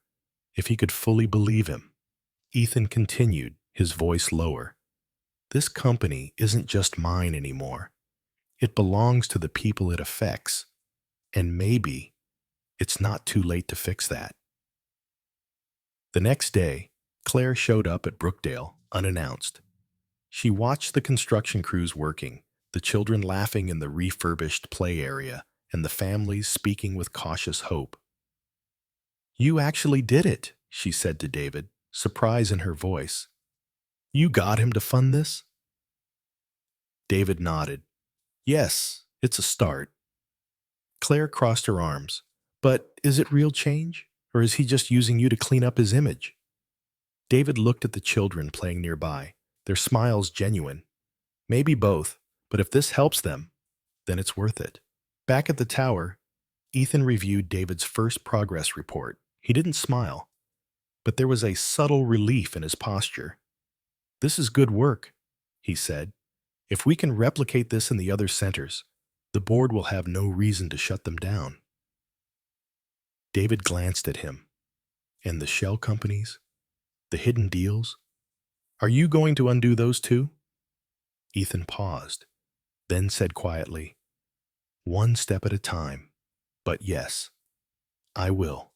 Speaker 1: if he could fully believe him. Ethan continued, his voice lower. This company isn't just mine anymore. It belongs to the people it affects, and maybe it's not too late to fix that. The next day, Claire showed up at Brookdale, unannounced. She watched the construction crews working, the children laughing in the refurbished play area, and the families speaking with cautious hope. You actually did it, she said to David, surprise in her voice. You got him to fund this? David nodded. Yes, it's a start. Claire crossed her arms. But is it real change? Or is he just using you to clean up his image? David looked at the children playing nearby, their smiles genuine. Maybe both, but if this helps them, then it's worth it. Back at the tower, Ethan reviewed David's first progress report. He didn't smile, but there was a subtle relief in his posture. This is good work, he said. If we can replicate this in the other centers, the board will have no reason to shut them down. David glanced at him. And the shell companies? The hidden deals? Are you going to undo those too? Ethan paused, then said quietly, one step at a time. But yes, I will.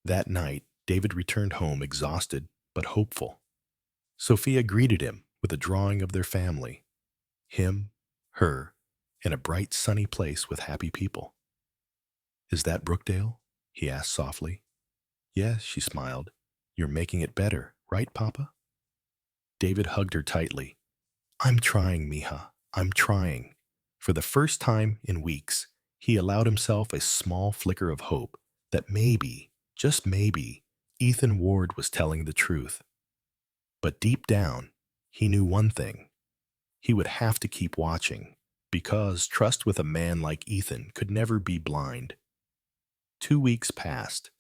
Speaker 1: That night, David returned home exhausted but hopeful. Sophia greeted him with a drawing of their family, him, her, in a bright sunny place with happy people. "Is that Brookdale?" he asked softly. "Yes," she smiled. "You're making it better, right, Papa?" David hugged her tightly. "I'm trying, mija. I'm trying." For the first time in weeks, he allowed himself a small flicker of hope that maybe, just maybe, Ethan Ward was telling the truth. But deep down, he knew one thing. He would have to keep watching, because trust with a man like Ethan could never be blind. 2 weeks passed,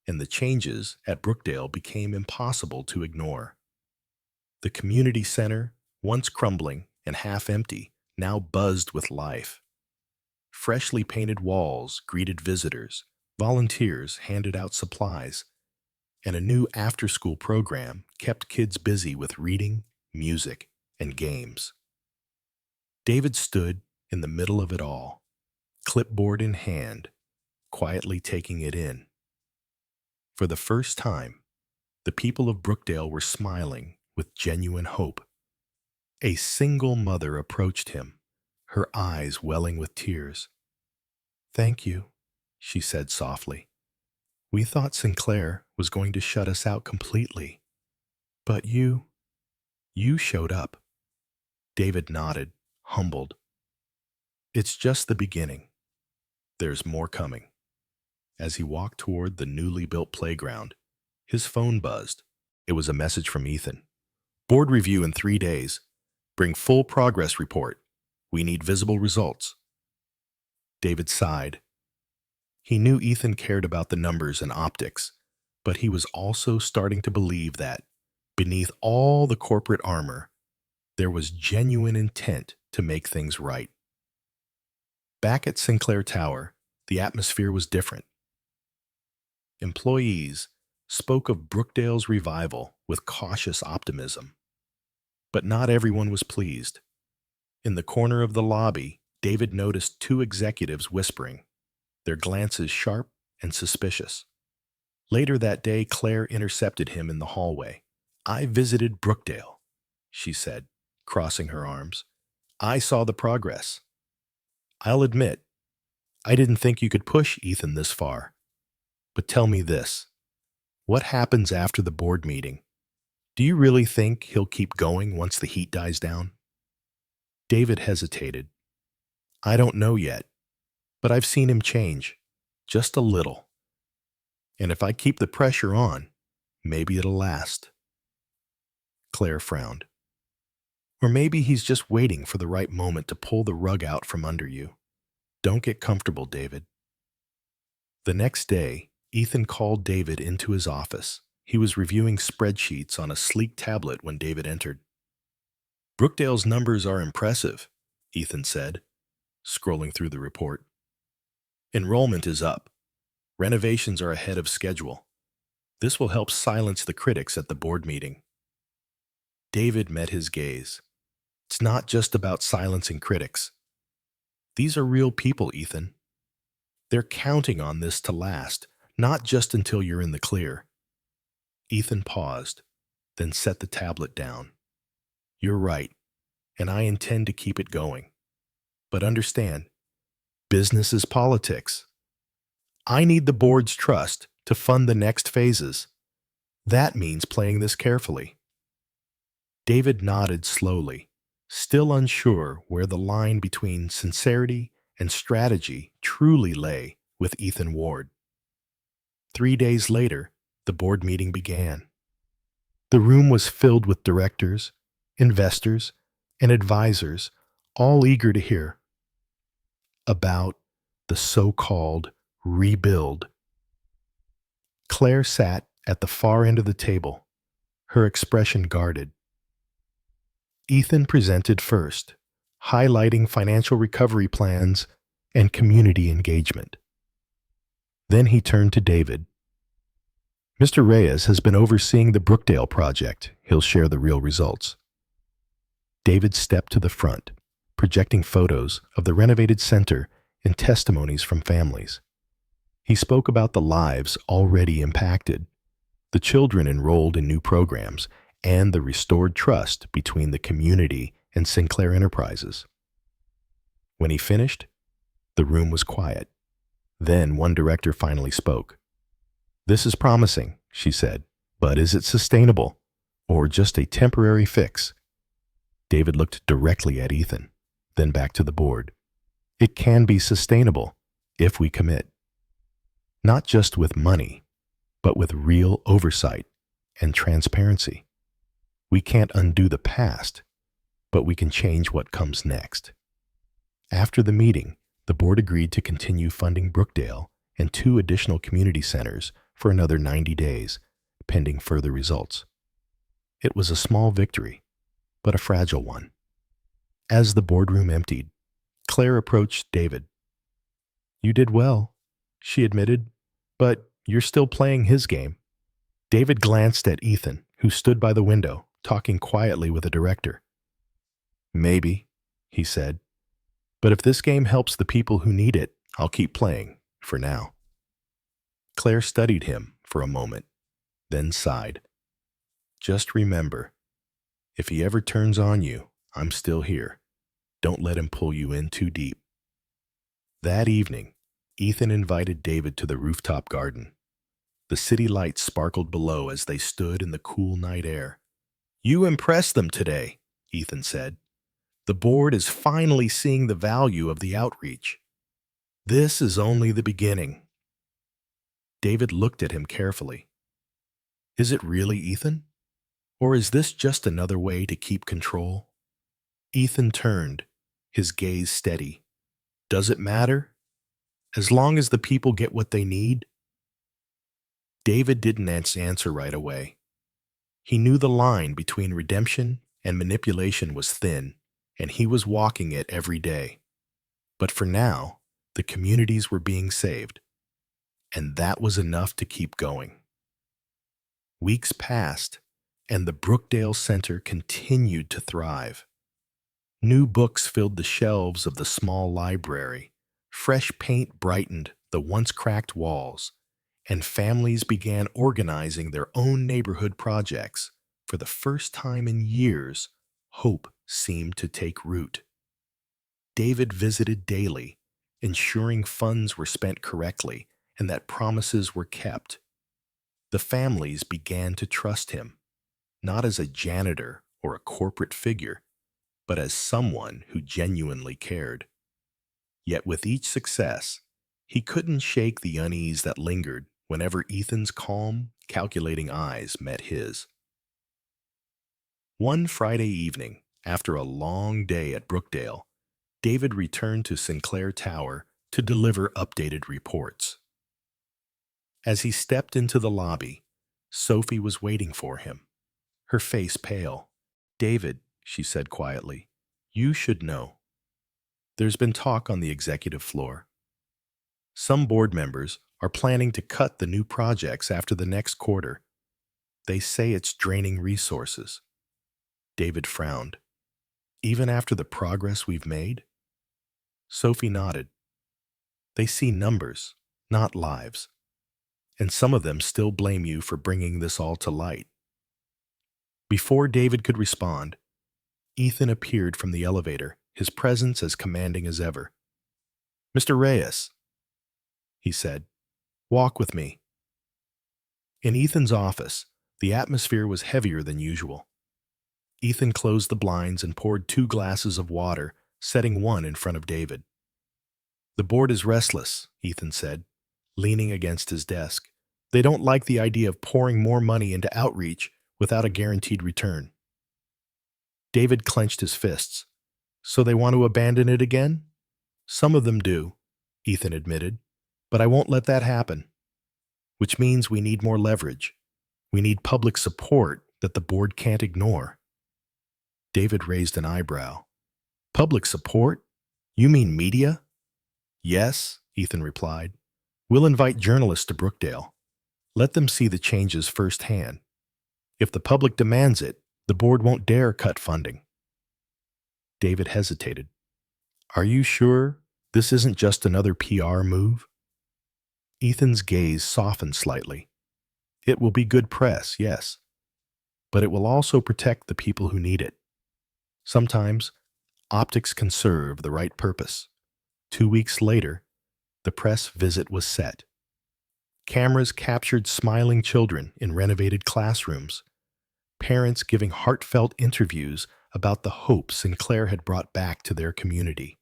Speaker 1: and the changes at Brookdale became impossible to ignore. The community center, once crumbling and half empty, now buzzed with life. Freshly painted walls greeted visitors, volunteers handed out supplies, and a new after-school program kept kids busy with reading, music, and games. David stood in the middle of it all, clipboard in hand, quietly taking it in. For the first time, the people of Brookdale were smiling with genuine hope. A single mother approached him, her eyes welling with tears. "Thank you," she said softly. "We thought Sinclair was going to shut us out completely. But you showed up." David nodded, humbled. "It's just the beginning. There's more coming." As he walked toward the newly built playground, his phone buzzed. It was a message from Ethan. "Board review in 3 days. Bring full progress report. We need visible results." David sighed. He knew Ethan cared about the numbers and optics, but he was also starting to believe that, beneath all the corporate armor, there was genuine intent to make things right. Back at Sinclair Tower, the atmosphere was different. Employees spoke of Brookdale's revival with cautious optimism. But not everyone was pleased. In the corner of the lobby, David noticed 2 executives whispering, their glances sharp and suspicious. Later that day, Claire intercepted him in the hallway. "I visited Brookdale," she said, crossing her arms. "I saw the progress. I'll admit, I didn't think you could push Ethan this far. But tell me this. What happens after the board meeting? Do you really think he'll keep going once the heat dies down?" David hesitated. "I don't know yet, but I've seen him change. Just a little. And if I keep the pressure on, maybe it'll last." Claire frowned. "Or maybe he's just waiting for the right moment to pull the rug out from under you. Don't get comfortable, David." The next day, Ethan called David into his office. He was reviewing spreadsheets on a sleek tablet when David entered. "Brookdale's numbers are impressive," Ethan said, scrolling through the report. "Enrollment is up. Renovations are ahead of schedule. This will help silence the critics at the board meeting." David met his gaze. "It's not just about silencing critics. These are real people, Ethan. They're counting on this to last, not just until you're in the clear." Ethan paused, then set the tablet down. "You're right, and I intend to keep it going. But understand, business is politics. I need the board's trust to fund the next phases. That means playing this carefully." David nodded slowly, still unsure where the line between sincerity and strategy truly lay with Ethan Ward. 3 days later, the board meeting began. The room was filled with directors, investors, and advisors, all eager to hear about the so-called rebuild. Claire sat at the far end of the table, her expression guarded. Ethan presented first, highlighting financial recovery plans and community engagement. Then he turned to David. "Mr. Reyes has been overseeing the Brookdale project. He'll share the real results." David stepped to the front, projecting photos of the renovated center and testimonies from families. He spoke about the lives already impacted, the children enrolled in new programs, and the restored trust between the community and Sinclair Enterprises. When he finished, the room was quiet. Then one director finally spoke. "This is promising," she said, "but is it sustainable, or just a temporary fix?" David looked directly at Ethan, then back to the board. "It can be sustainable if we commit. Not just with money, but with real oversight and transparency. We can't undo the past, but we can change what comes next." After the meeting, the board agreed to continue funding Brookdale and 2 additional community centers for another 90 days, pending further results. It was a small victory, but a fragile one. As the boardroom emptied, Claire approached David. "You did well," she admitted, "but you're still playing his game." David glanced at Ethan, who stood by the window, talking quietly with a director. "Maybe," he said, "but if this game helps the people who need it, I'll keep playing, for now." Claire studied him for a moment, then sighed. "Just remember, if he ever turns on you, I'm still here. Don't let him pull you in too deep." That evening, Ethan invited David to the rooftop garden. The city lights sparkled below as they stood in the cool night air. "You impressed them today," Ethan said. "The board is finally seeing the value of the outreach. This is only the beginning." David looked at him carefully. "Is it really, Ethan? Or is this just another way to keep control?" Ethan turned, his gaze steady. "Does it matter? As long as the people get what they need?" David didn't answer right away. He knew the line between redemption and manipulation was thin, and he was walking it every day. But for now, the communities were being saved, and that was enough to keep going. Weeks passed, and the Brookdale Center continued to thrive. New books filled the shelves of the small library, fresh paint brightened the once cracked walls, and families began organizing their own neighborhood projects. For the first time in years, hope seemed to take root. David visited daily, ensuring funds were spent correctly and that promises were kept. The families began to trust him, not as a janitor or a corporate figure, but as someone who genuinely cared. Yet with each success, he couldn't shake the unease that lingered whenever Ethan's calm, calculating eyes met his. One Friday evening, after a long day at Brookdale, David returned to Sinclair Tower to deliver updated reports. As he stepped into the lobby, Sophie was waiting for him, her face pale. "David," she said quietly, "you should know. There's been talk on the executive floor. Some board members are planning to cut the new projects after the next quarter. They say it's draining resources." David frowned. "Even after the progress we've made?" Sophie nodded. "They see numbers, not lives. And some of them still blame you for bringing this all to light." Before David could respond, Ethan appeared from the elevator, his presence as commanding as ever. "Mr. Reyes," he said, "walk with me." In Ethan's office, the atmosphere was heavier than usual. Ethan closed the blinds and poured 2 glasses of water, setting one in front of David. "The board is restless," Ethan said, leaning against his desk. "They don't like the idea of pouring more money into outreach without a guaranteed return." David clenched his fists. "So they want to abandon it again?" "Some of them do," Ethan admitted, "but I won't let that happen. Which means we need more leverage. We need public support that the board can't ignore." David raised an eyebrow. "Public support? You mean media?" "Yes," Ethan replied. "We'll invite journalists to Brookdale. Let them see the changes firsthand. If the public demands it, the board won't dare cut funding." David hesitated. "Are you sure This isn't just another PR move? Ethan's gaze softened slightly. It will be good press, yes, but it will also protect the people who need it. Sometimes, optics can serve the right purpose. 2 weeks later, the press visit was set. Cameras captured smiling children in renovated classrooms, parents giving heartfelt interviews about the hope Sinclair had brought back to their community.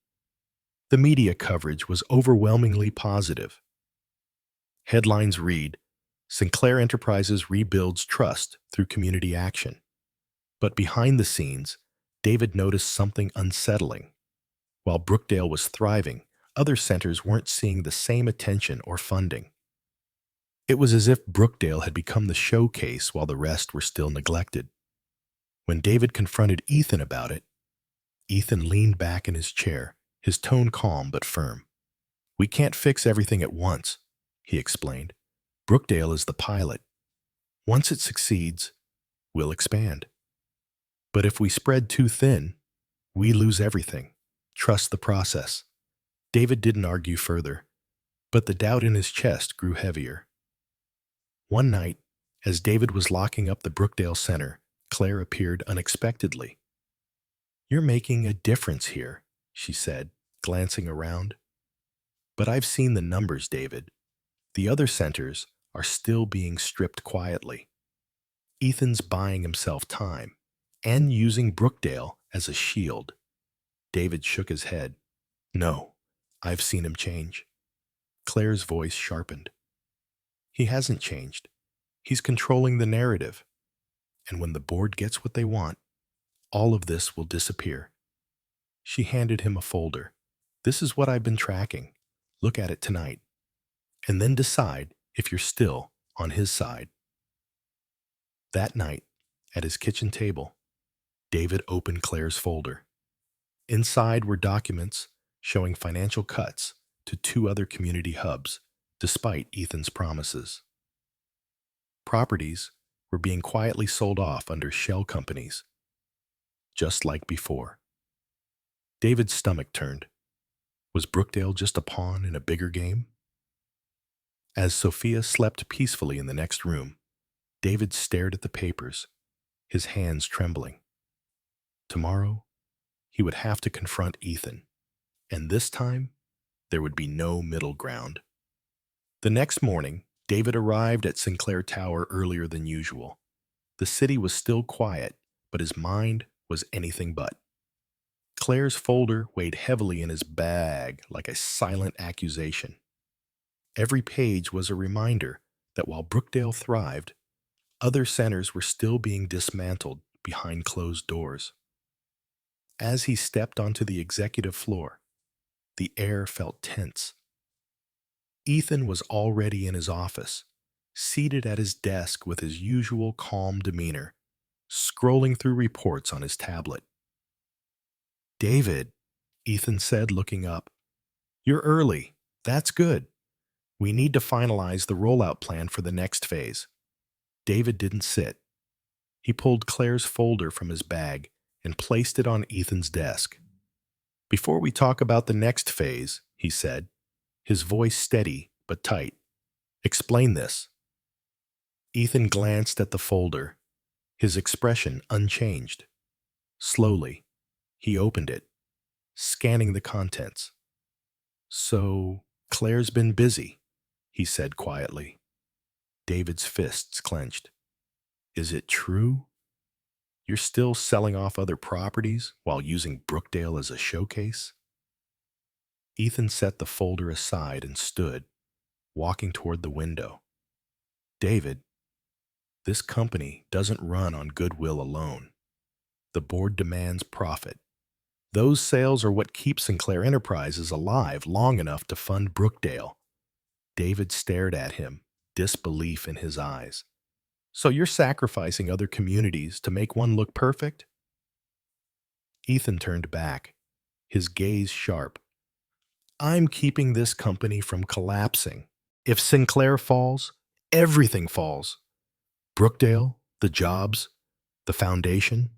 Speaker 1: The media coverage was overwhelmingly positive. Headlines read, Sinclair Enterprises rebuilds trust through community action. But behind the scenes, David noticed something unsettling. While Brookdale was thriving, other centers weren't seeing the same attention or funding. It was as if Brookdale had become the showcase while the rest were still neglected. When David confronted Ethan about it, Ethan leaned back in his chair, his tone calm but firm. "We can't fix everything at once," he explained. "Brookdale is the pilot. Once it succeeds, we'll expand. But if we spread too thin, we lose everything. Trust the process." David didn't argue further, but the doubt in his chest grew heavier. One night, as David was locking up the Brookdale Center, Claire appeared unexpectedly. "You're making a difference here," she said, glancing around. "But I've seen the numbers, David. The other centers are still being stripped quietly. Ethan's buying himself time and using Brookdale as a shield." David shook his head. "No, I've seen him change." Claire's voice sharpened. "He hasn't changed. He's controlling the narrative. And when the board gets what they want, all of this will disappear." She handed him a folder. "This is what I've been tracking. Look at it tonight, and then decide if you're still on his side." That night, at his kitchen table, David opened Claire's folder. Inside were documents showing financial cuts to 2 other community hubs, despite Ethan's promises. Properties were being quietly sold off under shell companies, just like before. David's stomach turned. Was Brookdale just a pawn in a bigger game? As Sophia slept peacefully in the next room, David stared at the papers, his hands trembling. Tomorrow, he would have to confront Ethan, and this time, there would be no middle ground. The next morning, David arrived at Sinclair Tower earlier than usual. The city was still quiet, but his mind was anything but. Claire's folder weighed heavily in his bag like a silent accusation. Every page was a reminder that while Brookdale thrived, other centers were still being dismantled behind closed doors. As he stepped onto the executive floor, the air felt tense. Ethan was already in his office, seated at his desk with his usual calm demeanor, scrolling through reports on his tablet. "David," Ethan said, looking up, "you're early. That's good. We need to finalize the rollout plan for the next phase." David didn't sit. He pulled Claire's folder from his bag and placed it on Ethan's desk. "Before we talk about the next phase," he said, his voice steady but tight, "explain this." Ethan glanced at the folder, his expression unchanged. Slowly, he opened it, scanning the contents. "So, Claire's been busy," he said quietly. David's fists clenched. "Is it true? You're still selling off other properties while using Brookdale as a showcase?" Ethan set the folder aside and stood, walking toward the window. "David, this company doesn't run on goodwill alone. The board demands profit. Those sales are what keep Sinclair Enterprises alive long enough to fund Brookdale." David stared at him, disbelief in his eyes. "So you're sacrificing other communities to make one look perfect?" Ethan turned back, his gaze sharp. "I'm keeping this company from collapsing. If Sinclair falls, everything falls. Brookdale, the jobs, the foundation.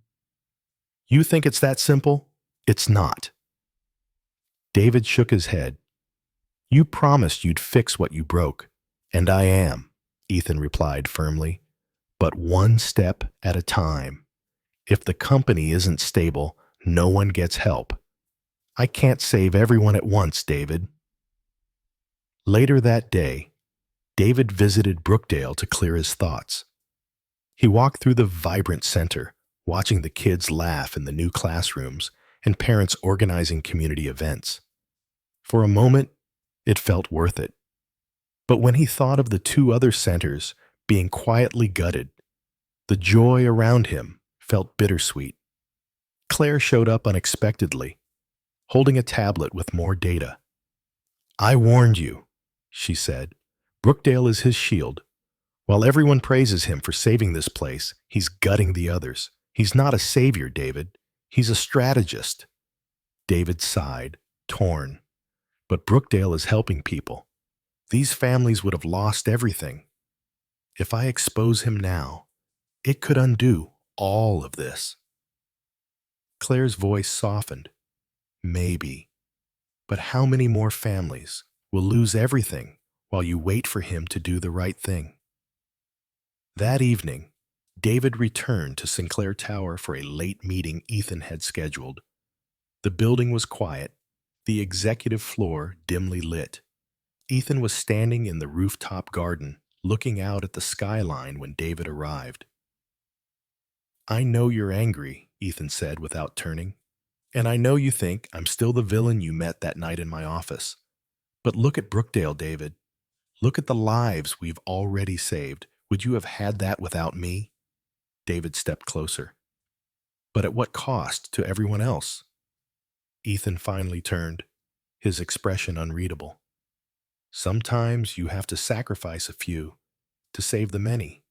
Speaker 1: You think it's that simple? It's not." David shook his head. You promised you'd fix what you broke, and I am, Ethan replied firmly. But one step at a time. If the company isn't stable, no one gets help. I can't save everyone at once, David. Later that day, David visited Brookdale to clear his thoughts. He walked through the vibrant center, watching the kids laugh in the new classrooms and parents organizing community events. For a moment, it felt worth it. But when he thought of the two other centers being quietly gutted, the joy around him felt bittersweet. Claire showed up unexpectedly, holding a tablet with more data. I warned you, she said. Brookdale is his shield. While everyone praises him for saving this place, he's gutting the others. He's not a savior, David. He's a strategist. David sighed, torn. But Brookdale is helping people. These families would have lost everything. If I expose him now, it could undo all of this. Claire's voice softened. Maybe. But how many more families will lose everything while you wait for him to do the right thing? That evening, David returned to Sinclair Tower for a late meeting Ethan had scheduled. The building was quiet, the executive floor dimly lit. Ethan was standing in the rooftop garden, looking out at the skyline when David arrived. I know you're angry, Ethan said without turning. And I know you think I'm still the villain you met that night in my office. But look at Brookdale, David. Look at the lives we've already saved. Would you have had that without me? David stepped closer. But at what cost to everyone else? Ethan finally turned, his expression unreadable. Sometimes you have to sacrifice a few to save the many.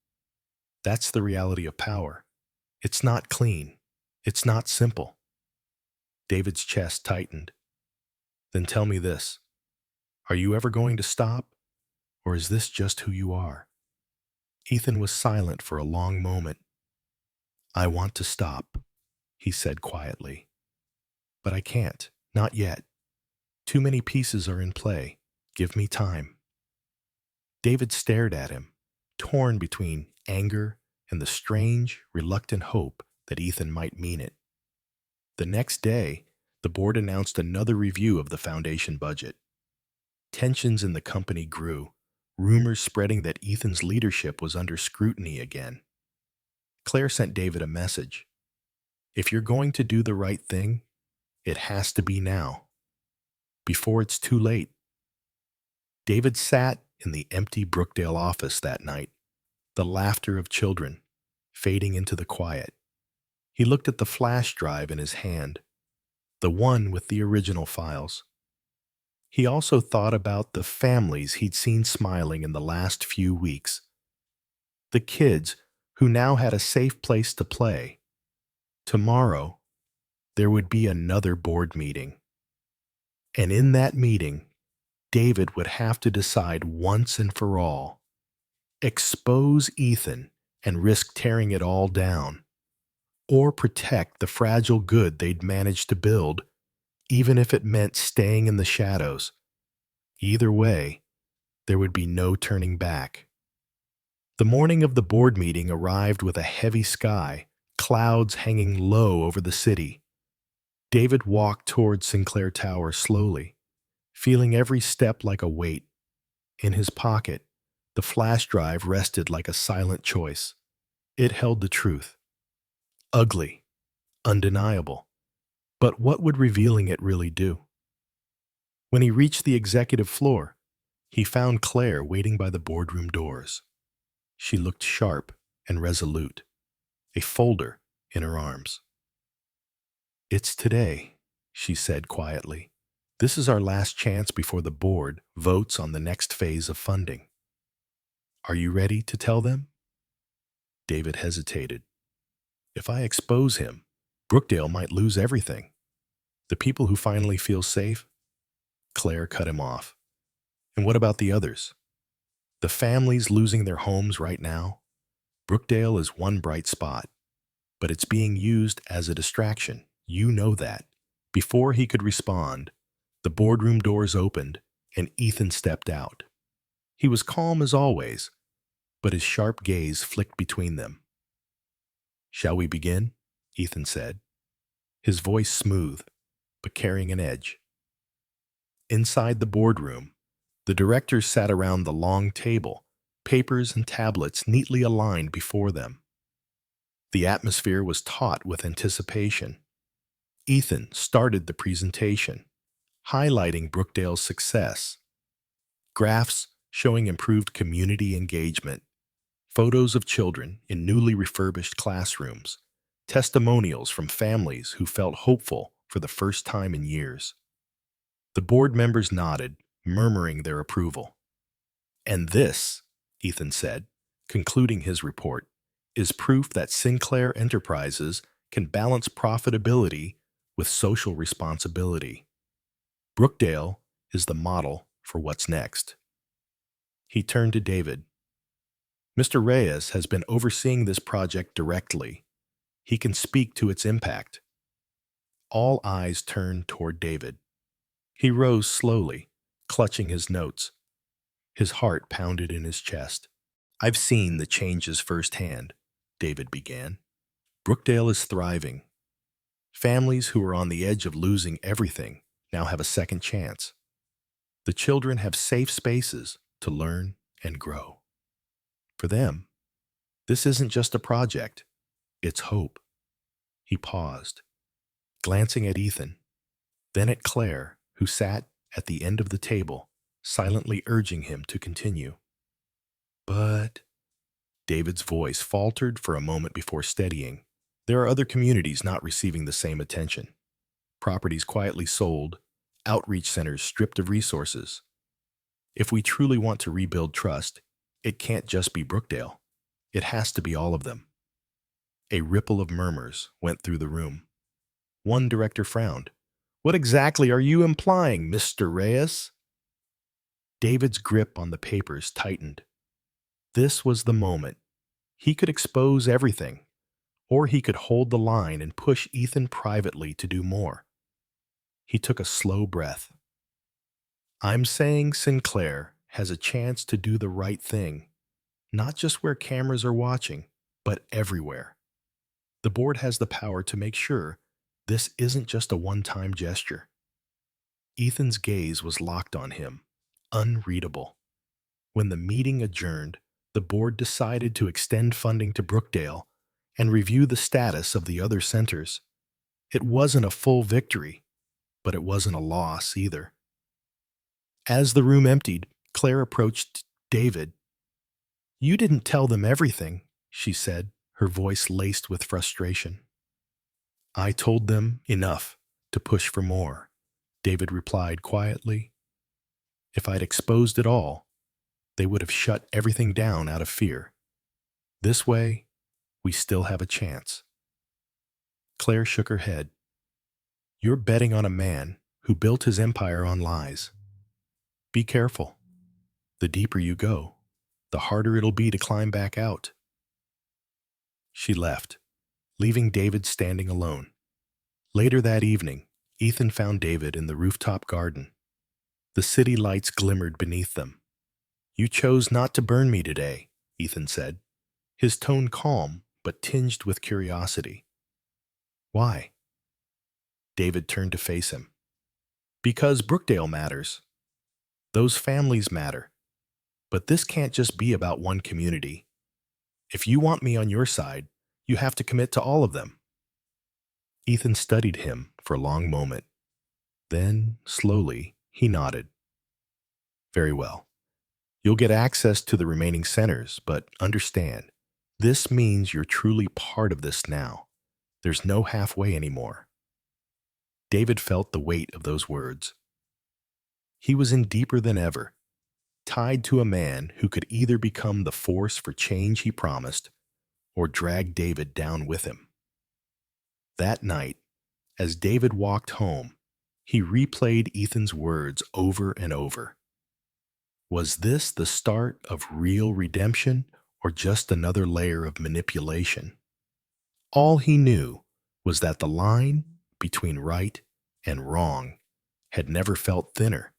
Speaker 1: That's the reality of power. It's not clean. It's not simple. David's chest tightened. Then tell me this. Are you ever going to stop? Or is this just who you are? Ethan was silent for a long moment. I want to stop, he said quietly. But I can't, not yet. Too many pieces are in play. Give me time. David stared at him, torn between anger and the strange, reluctant hope that Ethan might mean it. The next day, the board announced another review of the foundation budget. Tensions in the company grew, rumors spreading that Ethan's leadership was under scrutiny again. Claire sent David a message. If you're going to do the right thing, it has to be now, before it's too late. David sat in the empty Brookdale office that night, the laughter of children fading into the quiet. He looked at the flash drive in his hand, the one with the original files. He also thought about the families he'd seen smiling in the last few weeks. The kids who now had a safe place to play. Tomorrow, there would be another board meeting. And in that meeting, David would have to decide once and for all. Expose Ethan and risk tearing it all down, or protect the fragile good they'd managed to build, even if it meant staying in the shadows. Either way, there would be no turning back. The morning of the board meeting arrived with a heavy sky, clouds hanging low over the city. David walked toward Sinclair Tower slowly, feeling every step like a weight. In his pocket, the flash drive rested like a silent choice. It held the truth. Ugly, undeniable. But what would revealing it really do? When he reached the executive floor, he found Claire waiting by the boardroom doors. She looked sharp and resolute, a folder in her arms. It's today, she said quietly. This is our last chance before the board votes on the next phase of funding. Are you ready to tell them? David hesitated. If I expose him, Brookdale might lose everything. The people who finally feel safe? Claire cut him off. And what about the others? The families losing their homes right now? Brookdale is one bright spot, but it's being used as a distraction. You know that. Before he could respond, The boardroom doors opened, and Ethan stepped out. He was calm as always, but his sharp gaze flicked between them. "Shall we begin?" Ethan said, his voice smooth, but carrying an edge. Inside the boardroom, the directors sat around the long table, papers and tablets neatly aligned before them. The atmosphere was taut with anticipation. Ethan started the presentation, highlighting Brookdale's success. Graphs showing improved community engagement, photos of children in newly refurbished classrooms, testimonials from families who felt hopeful for the first time in years. The board members nodded, murmuring their approval. "And this," Ethan said, concluding his report, "is proof that Sinclair Enterprises can balance profitability with social responsibility. Brookdale is the model for what's next." He turned to David. "Mr. Reyes has been overseeing this project directly. He can speak to its impact." All eyes turned toward David. He rose slowly, clutching his notes. His heart pounded in his chest. "I've seen the changes firsthand," David began. "Brookdale is thriving. Families who were on the edge of losing everything now have a second chance. The children have safe spaces to learn and grow. For them, this isn't just a project, it's hope." He paused, glancing at Ethan, then at Claire, who sat at the end of the table, silently urging him to continue. "But," David's voice faltered for a moment before steadying, "there are other communities not receiving the same attention. Properties quietly sold, outreach centers stripped of resources. If we truly want to rebuild trust, it can't just be Brookdale. It has to be all of them." A ripple of murmurs went through the room. One director frowned. "What exactly are you implying, Mr. Reyes?" David's grip on the papers tightened. This was the moment. He could expose everything, or he could hold the line and push Ethan privately to do more. He took a slow breath. "I'm saying Sinclair has a chance to do the right thing, not just where cameras are watching, but everywhere. The board has the power to make sure this isn't just a one-time gesture." Ethan's gaze was locked on him, unreadable. When the meeting adjourned, the board decided to extend funding to Brookdale and review the status of the other centers. It wasn't a full victory, but it wasn't a loss either. As the room emptied, Claire approached David. "You didn't tell them everything," she said, her voice laced with frustration. "I told them enough to push for more," David replied quietly. "If I'd exposed it all, they would have shut everything down out of fear. This way, we still have a chance." Claire shook her head. "You're betting on a man who built his empire on lies. Be careful. The deeper you go, the harder it'll be to climb back out." She left, leaving David standing alone. Later that evening, Ethan found David in the rooftop garden. The city lights glimmered beneath them. "You chose not to burn me today," Ethan said, his tone calm but tinged with curiosity. "Why?" David turned to face him. "Because Brookdale matters. Those families matter. But this can't just be about one community. If you want me on your side, you have to commit to all of them." Ethan studied him for a long moment. Then, slowly, he nodded. "Very well. You'll get access to the remaining centers, but understand, this means you're truly part of this now. There's no halfway anymore." David felt the weight of those words. He was in deeper than ever, tied to a man who could either become the force for change he promised or drag David down with him. That night, as David walked home, he replayed Ethan's words over and over. Was this the start of real redemption or just another layer of manipulation? All he knew was that the line between right and wrong had never felt thinner,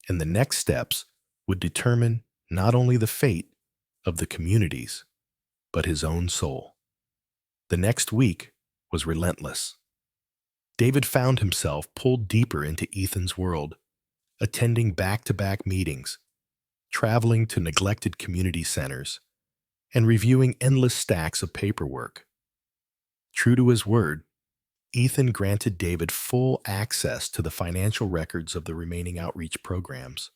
Speaker 1: and the next steps would determine not only the fate of the communities, but his own soul. The next week was relentless. David found himself pulled deeper into Ethan's world, attending back-to-back meetings, traveling to neglected community centers, and reviewing endless stacks of paperwork. True to his word, Ethan granted David full access to the financial records of the remaining outreach programs.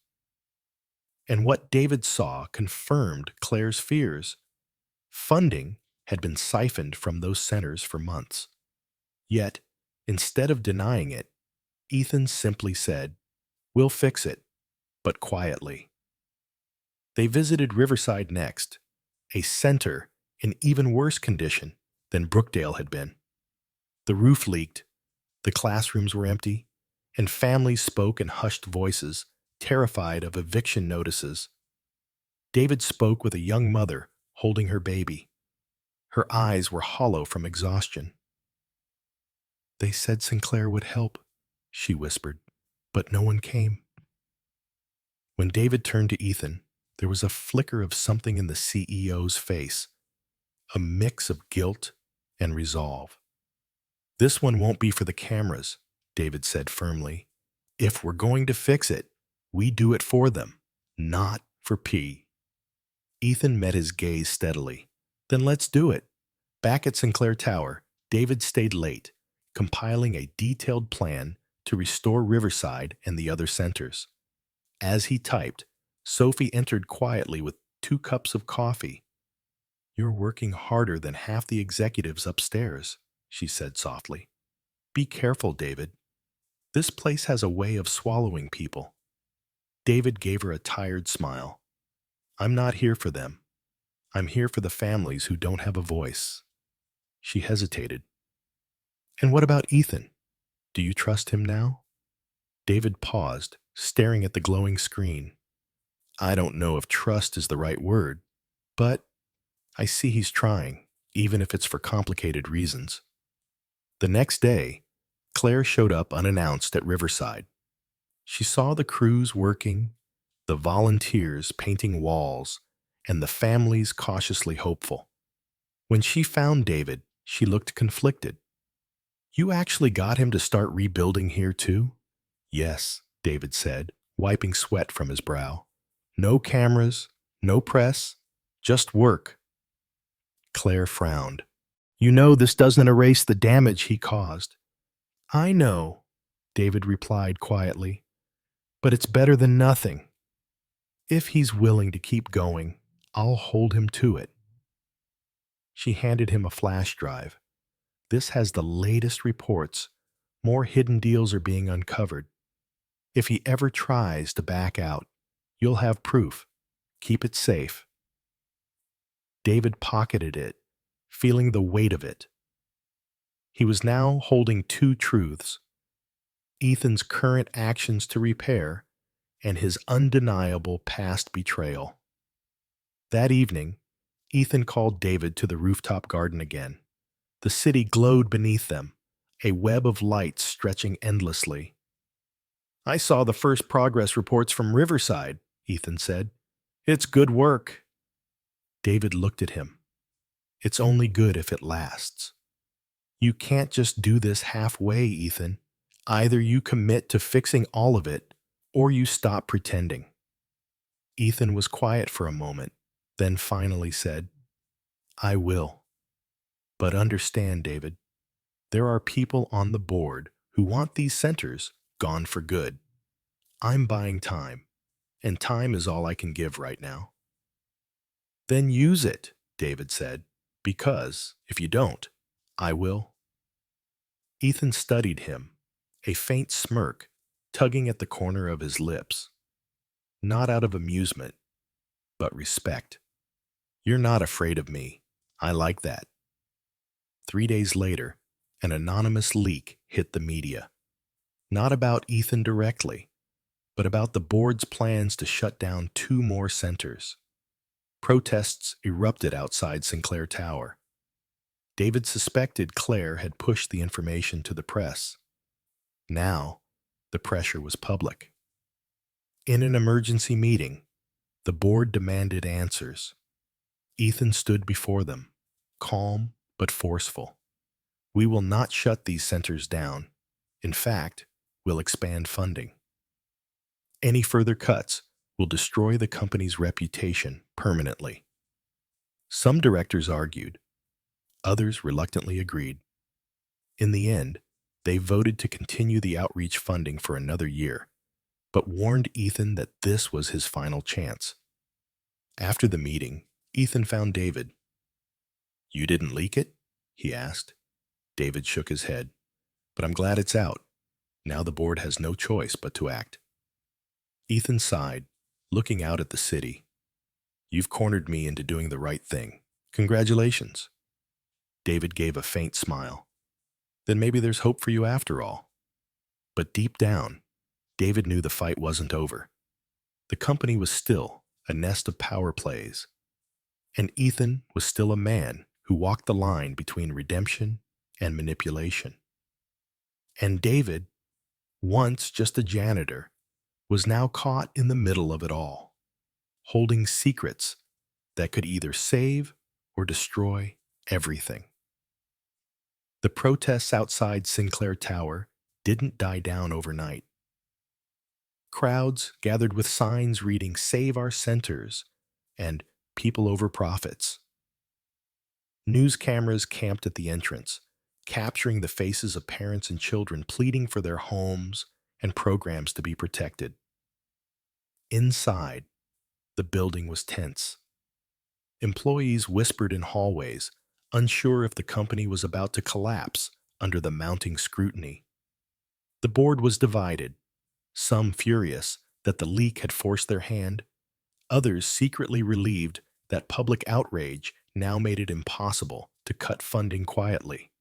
Speaker 1: And what David saw confirmed Claire's fears. Funding had been siphoned from those centers for months. Yet, instead of denying it, Ethan simply said, "We'll fix it," but quietly. They visited Riverside next, a center in even worse condition than Brookdale had been. The roof leaked, the classrooms were empty, and families spoke in hushed voices, terrified of eviction notices. David spoke with a young mother holding her baby. Her eyes were hollow from exhaustion. "They said Sinclair would help," she whispered, "but no one came." When David turned to Ethan, there was a flicker of something in the CEO's face, a mix of guilt and resolve. "This one won't be for the cameras," David said firmly. "If we're going to fix it, we do it for them, not for P." Ethan met his gaze steadily. "Then let's do it." Back at Sinclair Tower, David stayed late, compiling a detailed plan to restore Riverside and the other centers. As he typed, Sophie entered quietly with 2 cups of coffee. "You're working harder than half the executives upstairs," she said softly. "Be careful, David. This place has a way of swallowing people." David gave her a tired smile. "I'm not here for them. I'm here for the families who don't have a voice." She hesitated. "And what about Ethan? Do you trust him now?" David paused, staring at the glowing screen. "I don't know if trust is the right word, but I see he's trying, even if it's for complicated reasons." The next day, Claire showed up unannounced at Riverside. She saw the crews working, the volunteers painting walls, and the families cautiously hopeful. When she found David, she looked conflicted. "You actually got him to start rebuilding here too?" "Yes," David said, wiping sweat from his brow. "No cameras, no press, just work." Claire frowned. "You know this doesn't erase the damage he caused." "I know," David replied quietly, "but it's better than nothing. If he's willing to keep going, I'll hold him to it." She handed him a flash drive. "This has the latest reports. More hidden deals are being uncovered. If he ever tries to back out, you'll have proof. Keep it safe." David pocketed it, feeling the weight of it. He was now holding 2 truths: Ethan's current actions to repair and his undeniable past betrayal. That evening, Ethan called David to the rooftop garden again. The city glowed beneath them, a web of lights stretching endlessly. "I saw the first progress reports from Riverside," Ethan said. "It's good work." David looked at him. "It's only good if it lasts. You can't just do this halfway, Ethan. Either you commit to fixing all of it, or you stop pretending." Ethan was quiet for a moment, then finally said, "I will. But understand, David, there are people on the board who want these centers gone for good. I'm buying time, and time is all I can give right now." "Then use it," David said, "because if you don't, I will." Ethan studied him, a faint smirk tugging at the corner of his lips. Not out of amusement, but respect. "You're not afraid of me. I like that." 3 days later, an anonymous leak hit the media. Not about Ethan directly, but about the board's plans to shut down 2 more centers. Protests erupted outside Sinclair Tower. David suspected Claire had pushed the information to the press. Now, The pressure was public. In an emergency meeting, the board demanded answers. Ethan stood before them, calm but forceful. We will not shut these centers down. In fact, we'll expand funding. Any further cuts will destroy the company's reputation permanently. Some directors argued. Others reluctantly agreed. In the end, they voted to continue the outreach funding for another year, but warned Ethan that this was his final chance. After the meeting, Ethan found David. "You didn't leak it?" he asked. David shook his head. "But I'm glad it's out. Now the board has no choice but to act." Ethan sighed, looking out at the city. "You've cornered me into doing the right thing. Congratulations." David gave a faint smile. "Then maybe there's hope for you after all." But deep down, David knew the fight wasn't over. The company was still a nest of power plays, and Ethan was still a man who walked the line between redemption and manipulation. And David, once just a janitor, was now caught in the middle of it all, holding secrets that could either save or destroy everything. The protests outside Sinclair Tower didn't die down overnight. Crowds gathered with signs reading "Save Our Centers" and "People Over Profits." News cameras camped at the entrance, capturing the faces of parents and children pleading for their homes and programs to be protected. Inside, the building was tense. Employees whispered in hallways, unsure if the company was about to collapse under the mounting scrutiny. The board was divided, some furious that the leak had forced their hand, others secretly relieved that public outrage now made it impossible to cut funding quietly.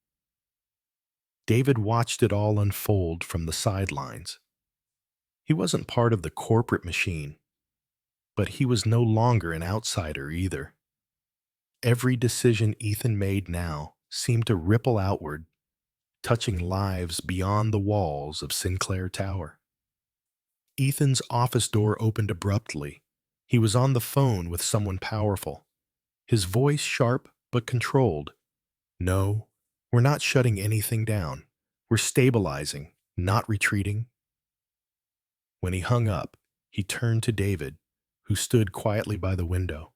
Speaker 1: David watched it all unfold from the sidelines. He wasn't part of the corporate machine, but he was no longer an outsider either. Every decision Ethan made now seemed to ripple outward, touching lives beyond the walls of Sinclair Tower. Ethan's office door opened abruptly. He was on the phone with someone powerful, his voice sharp but controlled. "No, we're not shutting anything down. We're stabilizing, not retreating." When he hung up, he turned to David, who stood quietly by the window.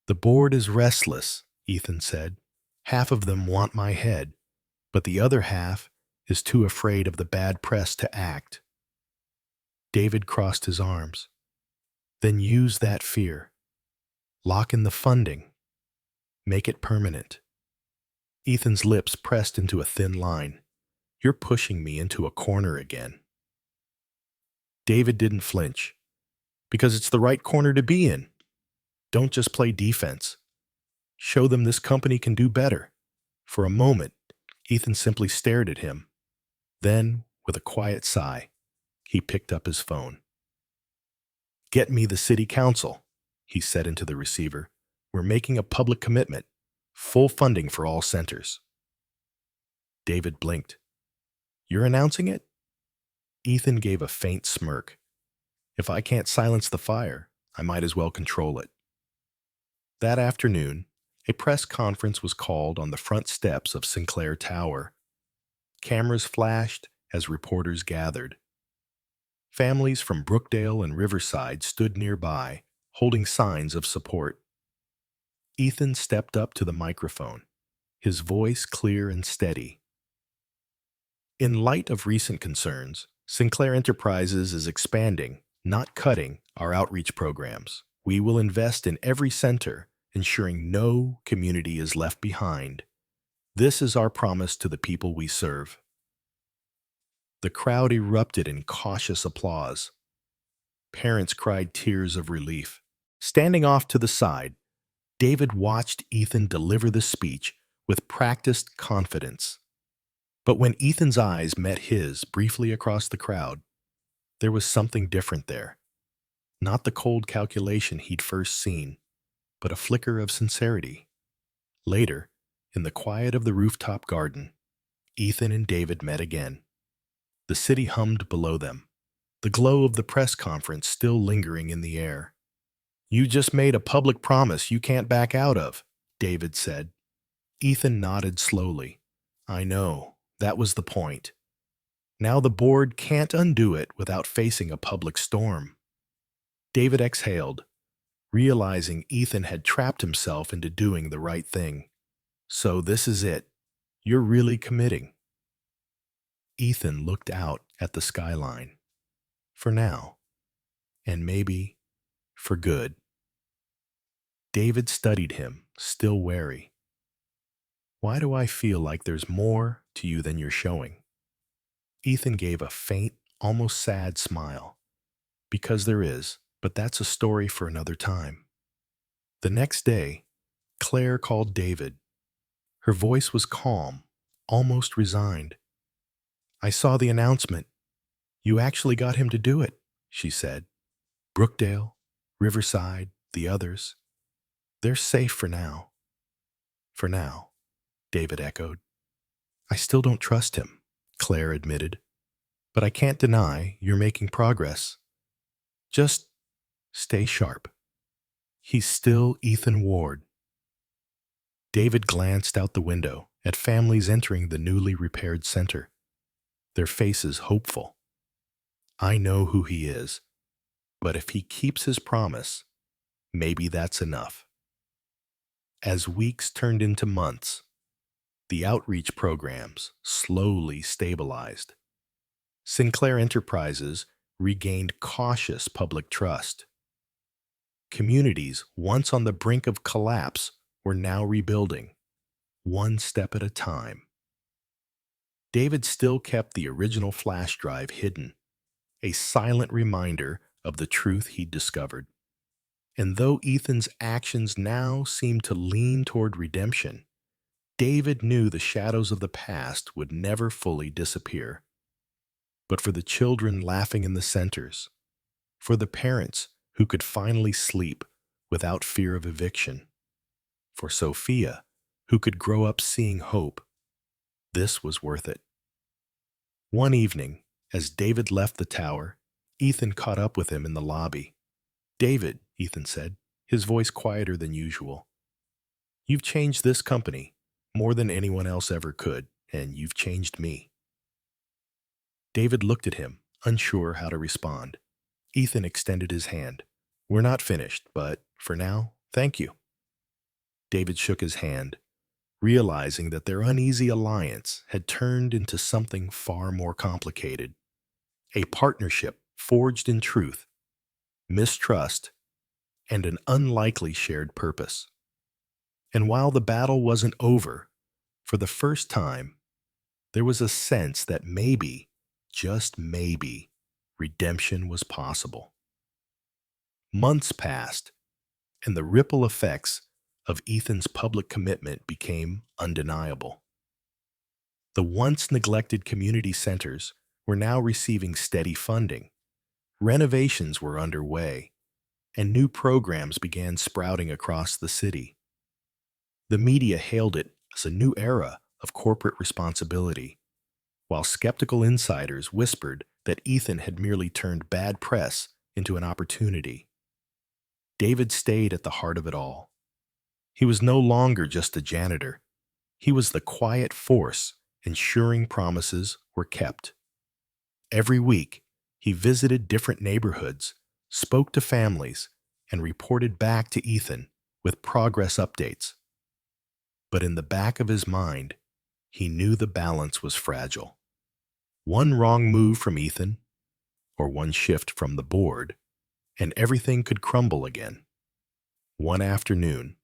Speaker 1: "The board is restless," Ethan said. "Half of them want my head, but the other half is too afraid of the bad press to act." David crossed his arms. "Then use that fear. Lock in the funding. Make it permanent." Ethan's lips pressed into a thin line. "You're pushing me into a corner again." David didn't flinch. "Because it's the right corner to be in. Don't just play defense. Show them this company can do better." For a moment, Ethan simply stared at him. Then, with a quiet sigh, he picked up his phone. "Get me the city council," he said into the receiver. "We're making a public commitment. Full funding for all centers." David blinked. "You're announcing it?" Ethan gave a faint smirk. "If I can't silence the fire, I might as well control it." That afternoon, a press conference was called on the front steps of Sinclair Tower. Cameras flashed as reporters gathered. Families from Brookdale and Riverside stood nearby, holding signs of support. Ethan stepped up to the microphone, his voice clear and steady. "In light of recent concerns, Sinclair Enterprises is expanding, not cutting, our outreach programs. We will invest in every center, ensuring no community is left behind. This is our promise to the people we serve." The crowd erupted in cautious applause. Parents cried tears of relief. Standing off to the side, David watched Ethan deliver the speech with practiced confidence. But when Ethan's eyes met his briefly across the crowd, there was something different there. Not the cold calculation he'd first seen, but a flicker of sincerity. Later, in the quiet of the rooftop garden, Ethan and David met again. The city hummed below them, the glow of the press conference still lingering in the air. "You just made a public promise you can't back out of," David said. Ethan nodded slowly. "I know. That was the point. Now the board can't undo it without facing a public storm." David exhaled, realizing Ethan had trapped himself into doing the right thing. "So this is it. You're really committing." Ethan looked out at the skyline. For now. And maybe for good. David studied him, still wary. "Why do I feel like there's more to you than you're showing?" Ethan gave a faint, almost sad smile. "Because there is, but that's a story for another time." The next day, Claire called David. Her voice was calm, almost resigned. "I saw the announcement. You actually got him to do it," she said. "Brookdale, Riverside, the others. They're safe for now." "For now," David echoed. "I still don't trust him," Claire admitted. "But I can't deny you're making progress. Just stay sharp. He's still Ethan Ward." David glanced out the window at families entering the newly repaired center, their faces hopeful. "I know who he is, but if he keeps his promise, maybe that's enough." As weeks turned into months, the outreach programs slowly stabilized. Sinclair Enterprises regained cautious public trust. Communities once on the brink of collapse were now rebuilding, one step at a time. David still kept the original flash drive hidden, a silent reminder of the truth he'd discovered. And though Ethan's actions now seemed to lean toward redemption, David knew the shadows of the past would never fully disappear. But for the children laughing in the centers, for the parents who could finally sleep without fear of eviction, for Sophia, who could grow up seeing hope, this was worth it. One evening, as David left the tower, Ethan caught up with him in the lobby. "David," Ethan said, his voice quieter than usual, "you've changed this company more than anyone else ever could, and you've changed me." David looked at him, unsure how to respond. Ethan extended his hand. "We're not finished, but for now, thank you." David shook his hand, realizing that their uneasy alliance had turned into something far more complicated. A partnership forged in truth, mistrust, and an unlikely shared purpose. And while the battle wasn't over, for the first time, there was a sense that maybe, just maybe, redemption was possible. Months passed, and the ripple effects of Ethan's public commitment became undeniable. The once neglected community centers were now receiving steady funding. Renovations were underway, and new programs began sprouting across the city. The media hailed it as a new era of corporate responsibility, while skeptical insiders whispered that Ethan had merely turned bad press into an opportunity. David stayed at the heart of it all. He was no longer just a janitor. He was the quiet force ensuring promises were kept. Every week, he visited different neighborhoods, spoke to families, and reported back to Ethan with progress updates. But in the back of his mind, he knew the balance was fragile. One wrong move from Ethan, or one shift from the board, and everything could crumble again. One afternoon,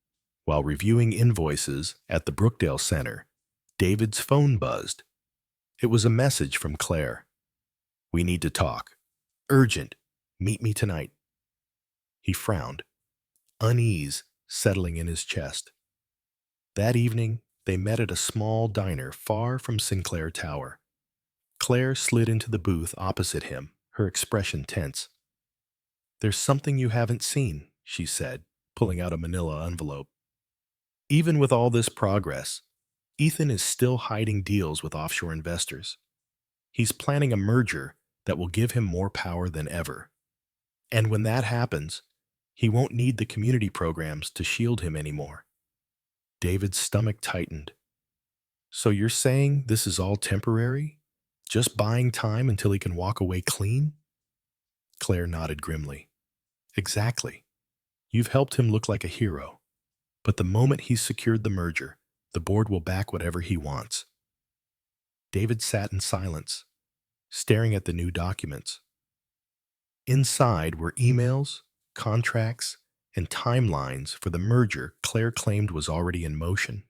Speaker 1: while reviewing invoices at the Brookdale Center, David's phone buzzed. It was a message from Claire. "We need to talk. Urgent. Meet me tonight." He frowned, unease settling in his chest. That evening, they met at a small diner far from Sinclair Tower. Claire slid into the booth opposite him, her expression tense. "There's something you haven't seen," she said, pulling out a manila envelope. "Even with all this progress, Ethan is still hiding deals with offshore investors. He's planning a merger that will give him more power than ever. And when that happens, he won't need the community programs to shield him anymore. David's stomach tightened. So you're saying this is all temporary? Just buying time until he can walk away clean? Claire nodded grimly. Exactly. You've helped him look like a hero. But the moment he's secured the merger, the board will back whatever he wants. David sat in silence, staring at the new documents. Inside were emails, contracts, and timelines for the merger Claire claimed was already in motion.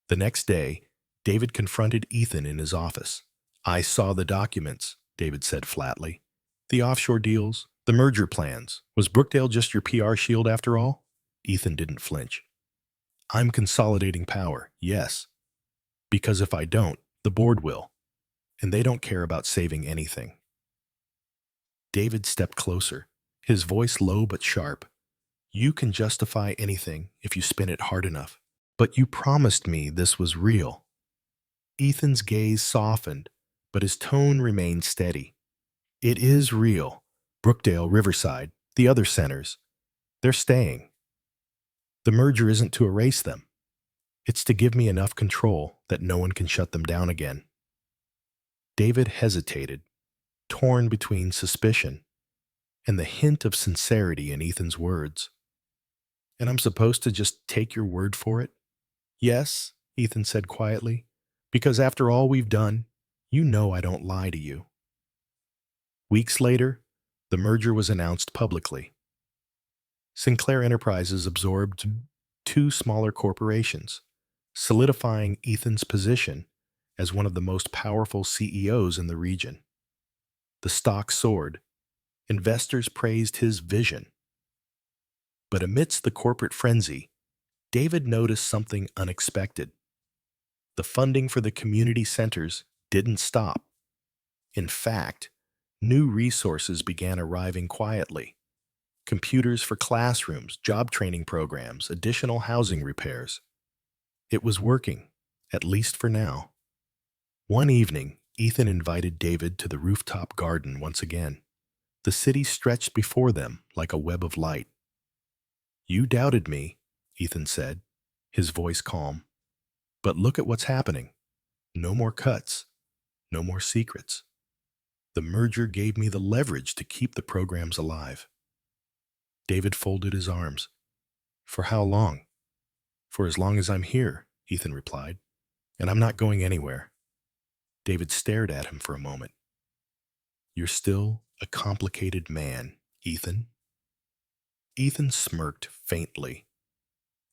Speaker 1: The next day, David confronted Ethan in his office. I saw the documents, David said flatly. The offshore deals, the merger plans. Was Brookdale just your PR shield after all? Ethan didn't flinch. I'm consolidating power, yes. Because if I don't, the board will. And they don't care about saving anything. David stepped closer, his voice low but sharp. You can justify anything if you spin it hard enough. But you promised me this was real. Ethan's gaze softened, but his tone remained steady. It is real. Brookdale, Riverside, the other centers. They're staying. The merger isn't to erase them. It's to give me enough control that no one can shut them down again. David hesitated, torn between suspicion and the hint of sincerity in Ethan's words. And I'm supposed to just take your word for it? Yes, Ethan said quietly, because after all we've done, you know I don't lie to you. Weeks later, the merger was announced publicly. Sinclair Enterprises absorbed two smaller corporations, solidifying Ethan's position as one of the most powerful CEOs in the region. The stock soared. Investors praised his vision. But amidst the corporate frenzy, David noticed something unexpected. The funding for the community centers didn't stop. In fact, new resources began arriving quietly. Computers for classrooms, job training programs, additional housing repairs. It was working, at least for now. One evening, Ethan invited David to the rooftop garden once again. The city stretched before them like a web of light. You doubted me, Ethan said, his voice calm. But look at what's happening. No more cuts. No more secrets. The merger gave me the leverage to keep the programs alive. David folded his arms. For how long? For as long as I'm here, Ethan replied. And I'm not going anywhere. David stared at him for a moment. You're still a complicated man, Ethan. Ethan smirked faintly.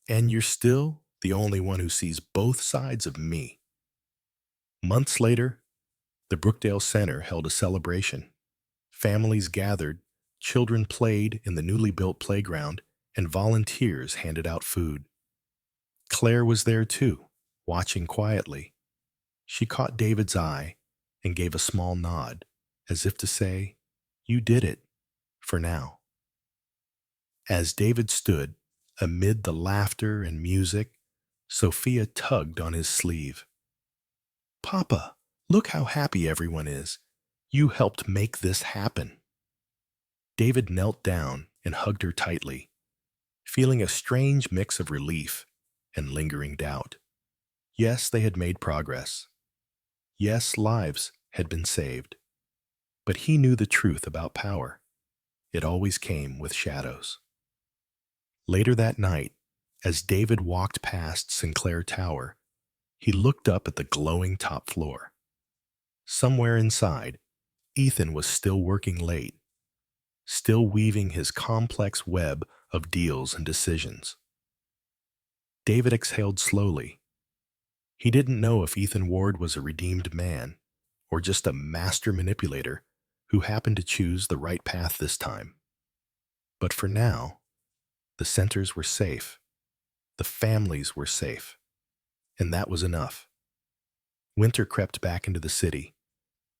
Speaker 1: And you're still the only one who sees both sides of me. Months later, the Brookdale Center held a celebration. Families gathered, children played in the newly built playground, and volunteers handed out food. Claire was there too, watching quietly. She caught David's eye and gave a small nod, as if to say, You did it, for now. As David stood, amid the laughter and music, Sophia tugged on his sleeve. Papa, look how happy everyone is. You helped make this happen. David knelt down and hugged her tightly, feeling a strange mix of relief and lingering doubt. Yes, they had made progress. Yes, lives had been saved. But he knew the truth about power. It always came with shadows. Later that night, as David walked past Sinclair Tower, he looked up at the glowing top floor. Somewhere inside, Ethan was still working late, still weaving his complex web of deals and decisions. David exhaled slowly. He didn't know if Ethan Ward was a redeemed man or just a master manipulator who happened to choose the right path this time. But for now, the centers were safe. The families were safe. And that was enough. Winter crept back into the city,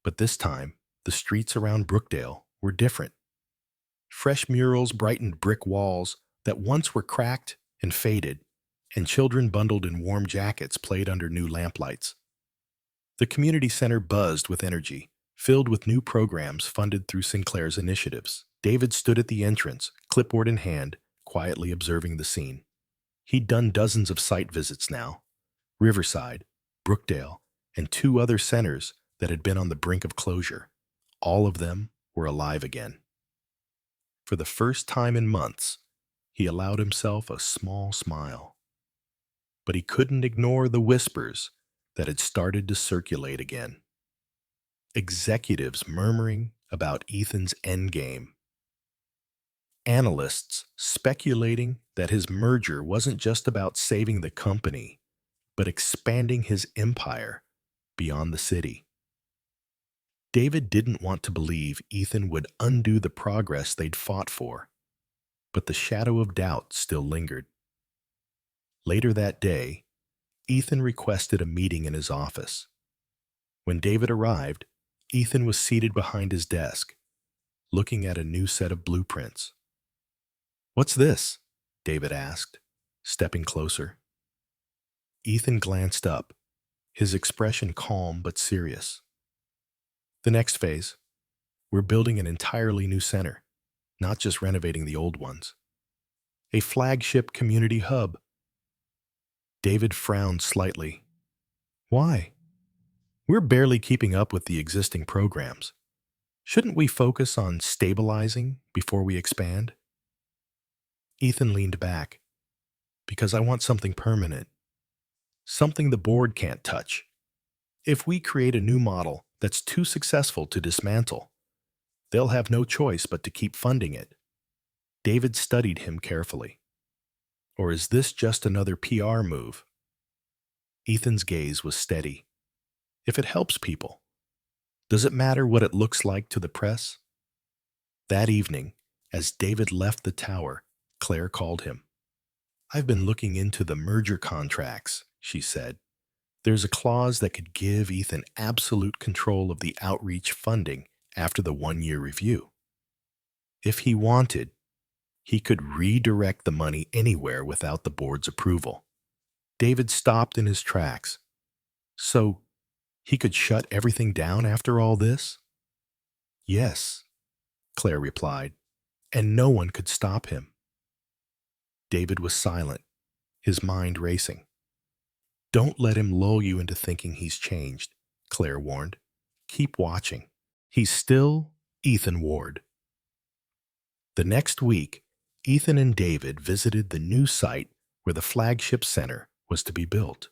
Speaker 1: but this time, the streets around Brookdale were different. Fresh murals brightened brick walls that once were cracked and faded, and children bundled in warm jackets played under new lamplights. The community center buzzed with energy, filled with new programs funded through Sinclair's initiatives. David stood at the entrance, clipboard in hand, quietly observing the scene. He'd done dozens of site visits now. Riverside, Brookdale, and 2 other centers that had been on the brink of closure. All of them were alive again. For the first time in months, he allowed himself a small smile. But he couldn't ignore the whispers that had started to circulate again. Executives murmuring about Ethan's endgame. Analysts speculating that his merger wasn't just about saving the company, but expanding his empire beyond the city. David didn't want to believe Ethan would undo the progress they'd fought for, but the shadow of doubt still lingered. Later that day, Ethan requested a meeting in his office. When David arrived, Ethan was seated behind his desk, looking at a new set of blueprints. "What's this?" David asked, stepping closer. Ethan glanced up, his expression calm but serious. "The next phase. We're building an entirely new center, not just renovating the old ones. A flagship community hub." David frowned slightly. "Why? We're barely keeping up with the existing programs. Shouldn't we focus on stabilizing before we expand?" Ethan leaned back. "Because I want something permanent. Something the board can't touch. If we create a new model that's too successful to dismantle, they'll have no choice but to keep funding it." David studied him carefully. "Or is this just another PR move?" Ethan's gaze was steady. "If it helps people, does it matter what it looks like to the press?" That evening, as David left the tower, Claire called him. "I've been looking into the merger contracts," she said. "There's a clause that could give Ethan absolute control of the outreach funding after the 1-year review. If he wanted, he could redirect the money anywhere without the board's approval." David stopped in his tracks. "So, he could shut everything down after all this?" "Yes," Claire replied, "and no one could stop him." David was silent, his mind racing. "Don't let him lull you into thinking he's changed," Claire warned. "Keep watching. He's still Ethan Ward." The next week, Ethan and David visited the new site where the flagship center was to be built.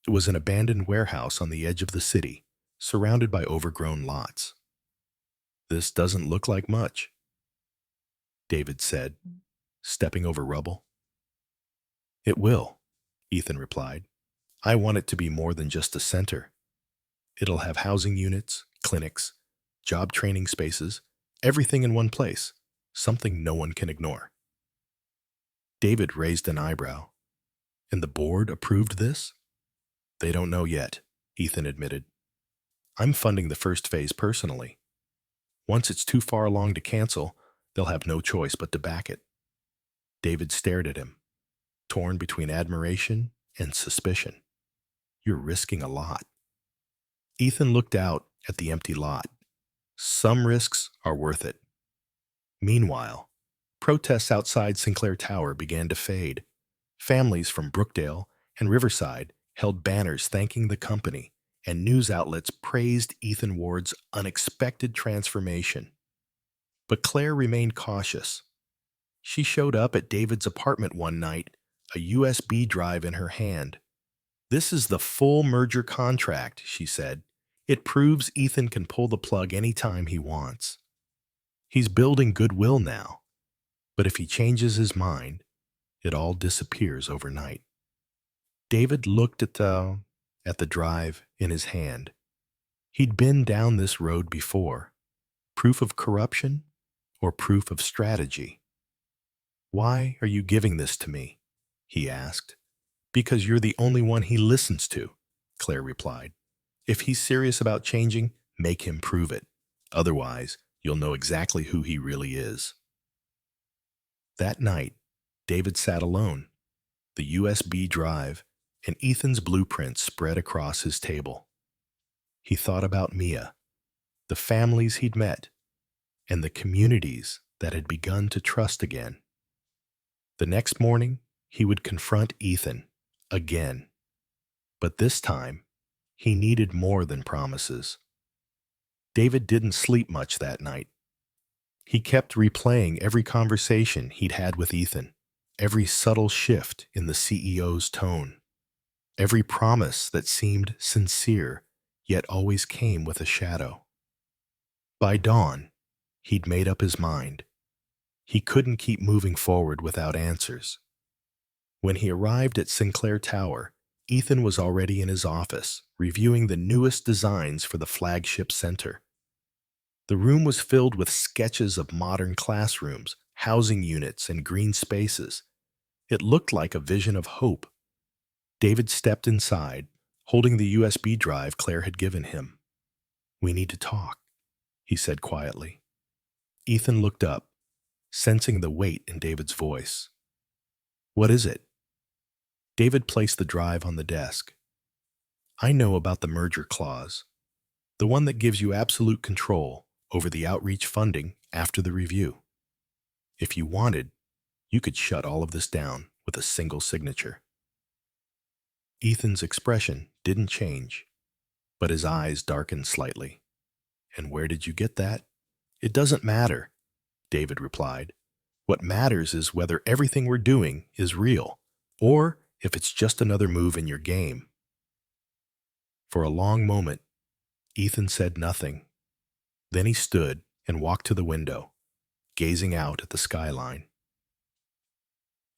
Speaker 1: It was an abandoned warehouse on the edge of the city, surrounded by overgrown lots. "This doesn't look like much," David said, stepping over rubble. "It will," Ethan replied. "I want it to be more than just a center. It'll have housing units, clinics, job training spaces, everything in one place, something no one can ignore." David raised an eyebrow. "And the board approved this?" "They don't know yet," Ethan admitted. "I'm funding the first phase personally. Once it's too far along to cancel, they'll have no choice but to back it." David stared at him, torn between admiration and suspicion. "You're risking a lot." Ethan looked out at the empty lot. "Some risks are worth it." Meanwhile, protests outside Sinclair Tower began to fade. Families from Brookdale and Riverside held banners thanking the company, and news outlets praised Ethan Ward's unexpected transformation. But Claire remained cautious. She showed up at David's apartment one night, a USB drive in her hand. "This is the full merger contract," she said. "It proves Ethan can pull the plug anytime he wants. He's building goodwill now, but if he changes his mind, it all disappears overnight." David looked at the drive in his hand. He'd been down this road before. Proof of corruption or proof of strategy? "Why are you giving this to me?" he asked. "Because you're the only one he listens to," Claire replied. "If he's serious about changing, make him prove it. Otherwise, you'll know exactly who he really is." That night, David sat alone, the USB drive and Ethan's blueprint spread across his table. He thought about Mia, the families he'd met, and the communities that had begun to trust again. The next morning, he would confront Ethan again. But this time, he needed more than promises. David didn't sleep much that night. He kept replaying every conversation he'd had with Ethan, every subtle shift in the CEO's tone, every promise that seemed sincere yet always came with a shadow. By dawn, he'd made up his mind. He couldn't keep moving forward without answers. When he arrived at Sinclair Tower, Ethan was already in his office, reviewing the newest designs for the flagship center. The room was filled with sketches of modern classrooms, housing units, and green spaces. It looked like a vision of hope. David stepped inside, holding the USB drive Claire had given him. "We need to talk," he said quietly. Ethan looked up, sensing the weight in David's voice. "What is it?" David placed the drive on the desk. "I know about the merger clause, the one that gives you absolute control over the outreach funding after the review. If you wanted, you could shut all of this down with a single signature." Ethan's expression didn't change, but his eyes darkened slightly. "And where did you get that?" "It doesn't matter," David replied. "What matters is whether everything we're doing is real, or if it's just another move in your game." For a long moment, Ethan said nothing. Then he stood and walked to the window, gazing out at the skyline.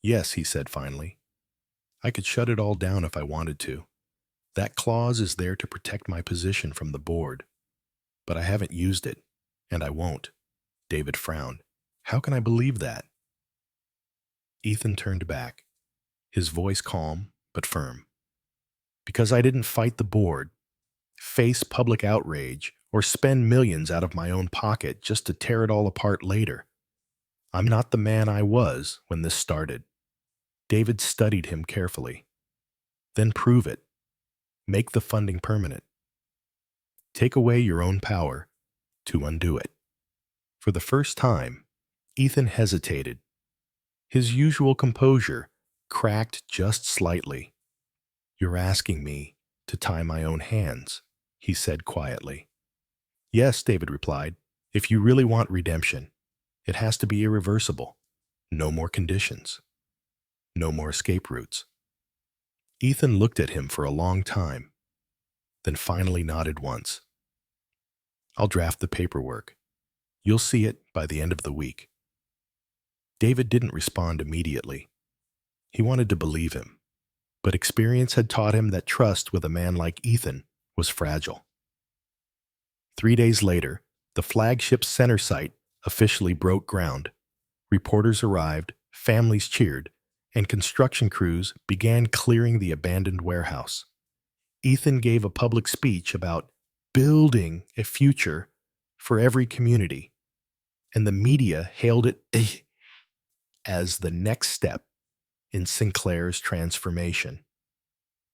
Speaker 1: "Yes," he said finally. "I could shut it all down if I wanted to. That clause is there to protect my position from the board. But I haven't used it, and I won't." David frowned. "How can I believe that?" Ethan turned back, his voice calm but firm. "Because I didn't fight the board, face public outrage, or spend millions out of my own pocket just to tear it all apart later. I'm not the man I was when this started." David studied him carefully. "Then prove it. Make the funding permanent. Take away your own power to undo it." For the first time, Ethan hesitated. His usual composure cracked just slightly. "You're asking me to tie my own hands," he said quietly. "Yes," David replied. "If you really want redemption, it has to be irreversible. No more conditions. No more escape routes." Ethan looked at him for a long time, then finally nodded once. "I'll draft the paperwork. You'll see it by the end of the week." David didn't respond immediately. He wanted to believe him, but experience had taught him that trust with a man like Ethan was fragile. 3 days later, the flagship center site officially broke ground. Reporters arrived, families cheered, and construction crews began clearing the abandoned warehouse. Ethan gave a public speech about building a future for every community, and the media hailed it as the next step in Sinclair's transformation.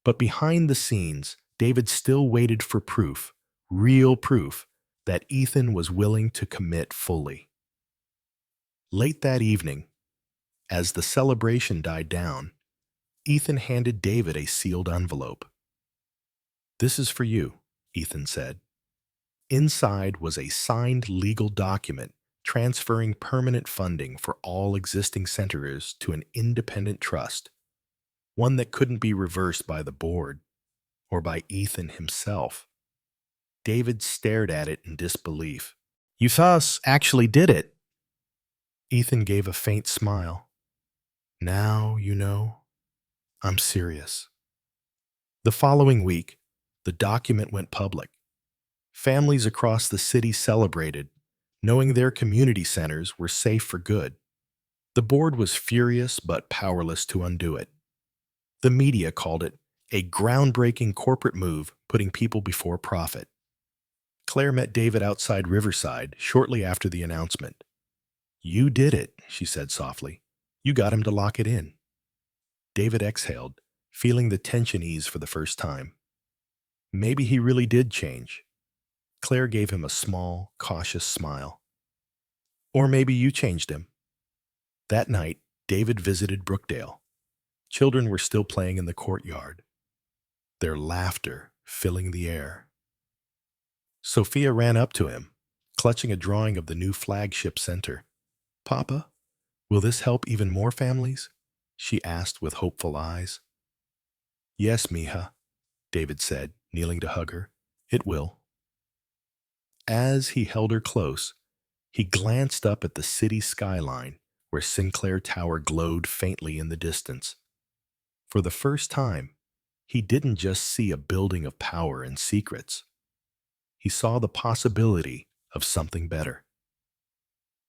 Speaker 1: But behind the scenes, David still waited for proof, real proof, that Ethan was willing to commit fully. Late that evening, as the celebration died down, Ethan handed David a sealed envelope. "This is for you," Ethan said. Inside was a signed legal document transferring permanent funding for all existing centers to an independent trust, one that couldn't be reversed by the board or by Ethan himself. David stared at it in disbelief. "You thus actually did it." Ethan gave a faint smile. "Now, you know, I'm serious." The following week, the document went public. Families across the city celebrated, knowing their community centers were safe for good. The board was furious but powerless to undo it. The media called it a groundbreaking corporate move putting people before profit. Claire met David outside Riverside shortly after the announcement. "You did it," she said softly. "You got him to lock it in." David exhaled, feeling the tension ease for the first time. Maybe he really did change. Claire gave him a small, cautious smile. Or maybe you changed him. That night, David visited Brookdale. Children were still playing in the courtyard, their laughter filling the air. Sophia ran up to him, clutching a drawing of the new flagship center. Papa, will this help even more families? She asked with hopeful eyes. Yes, mija, David said, kneeling to hug her. It will. As he held her close, he glanced up at the city skyline where Sinclair Tower glowed faintly in the distance. For the first time, he didn't just see a building of power and secrets. He saw the possibility of something better.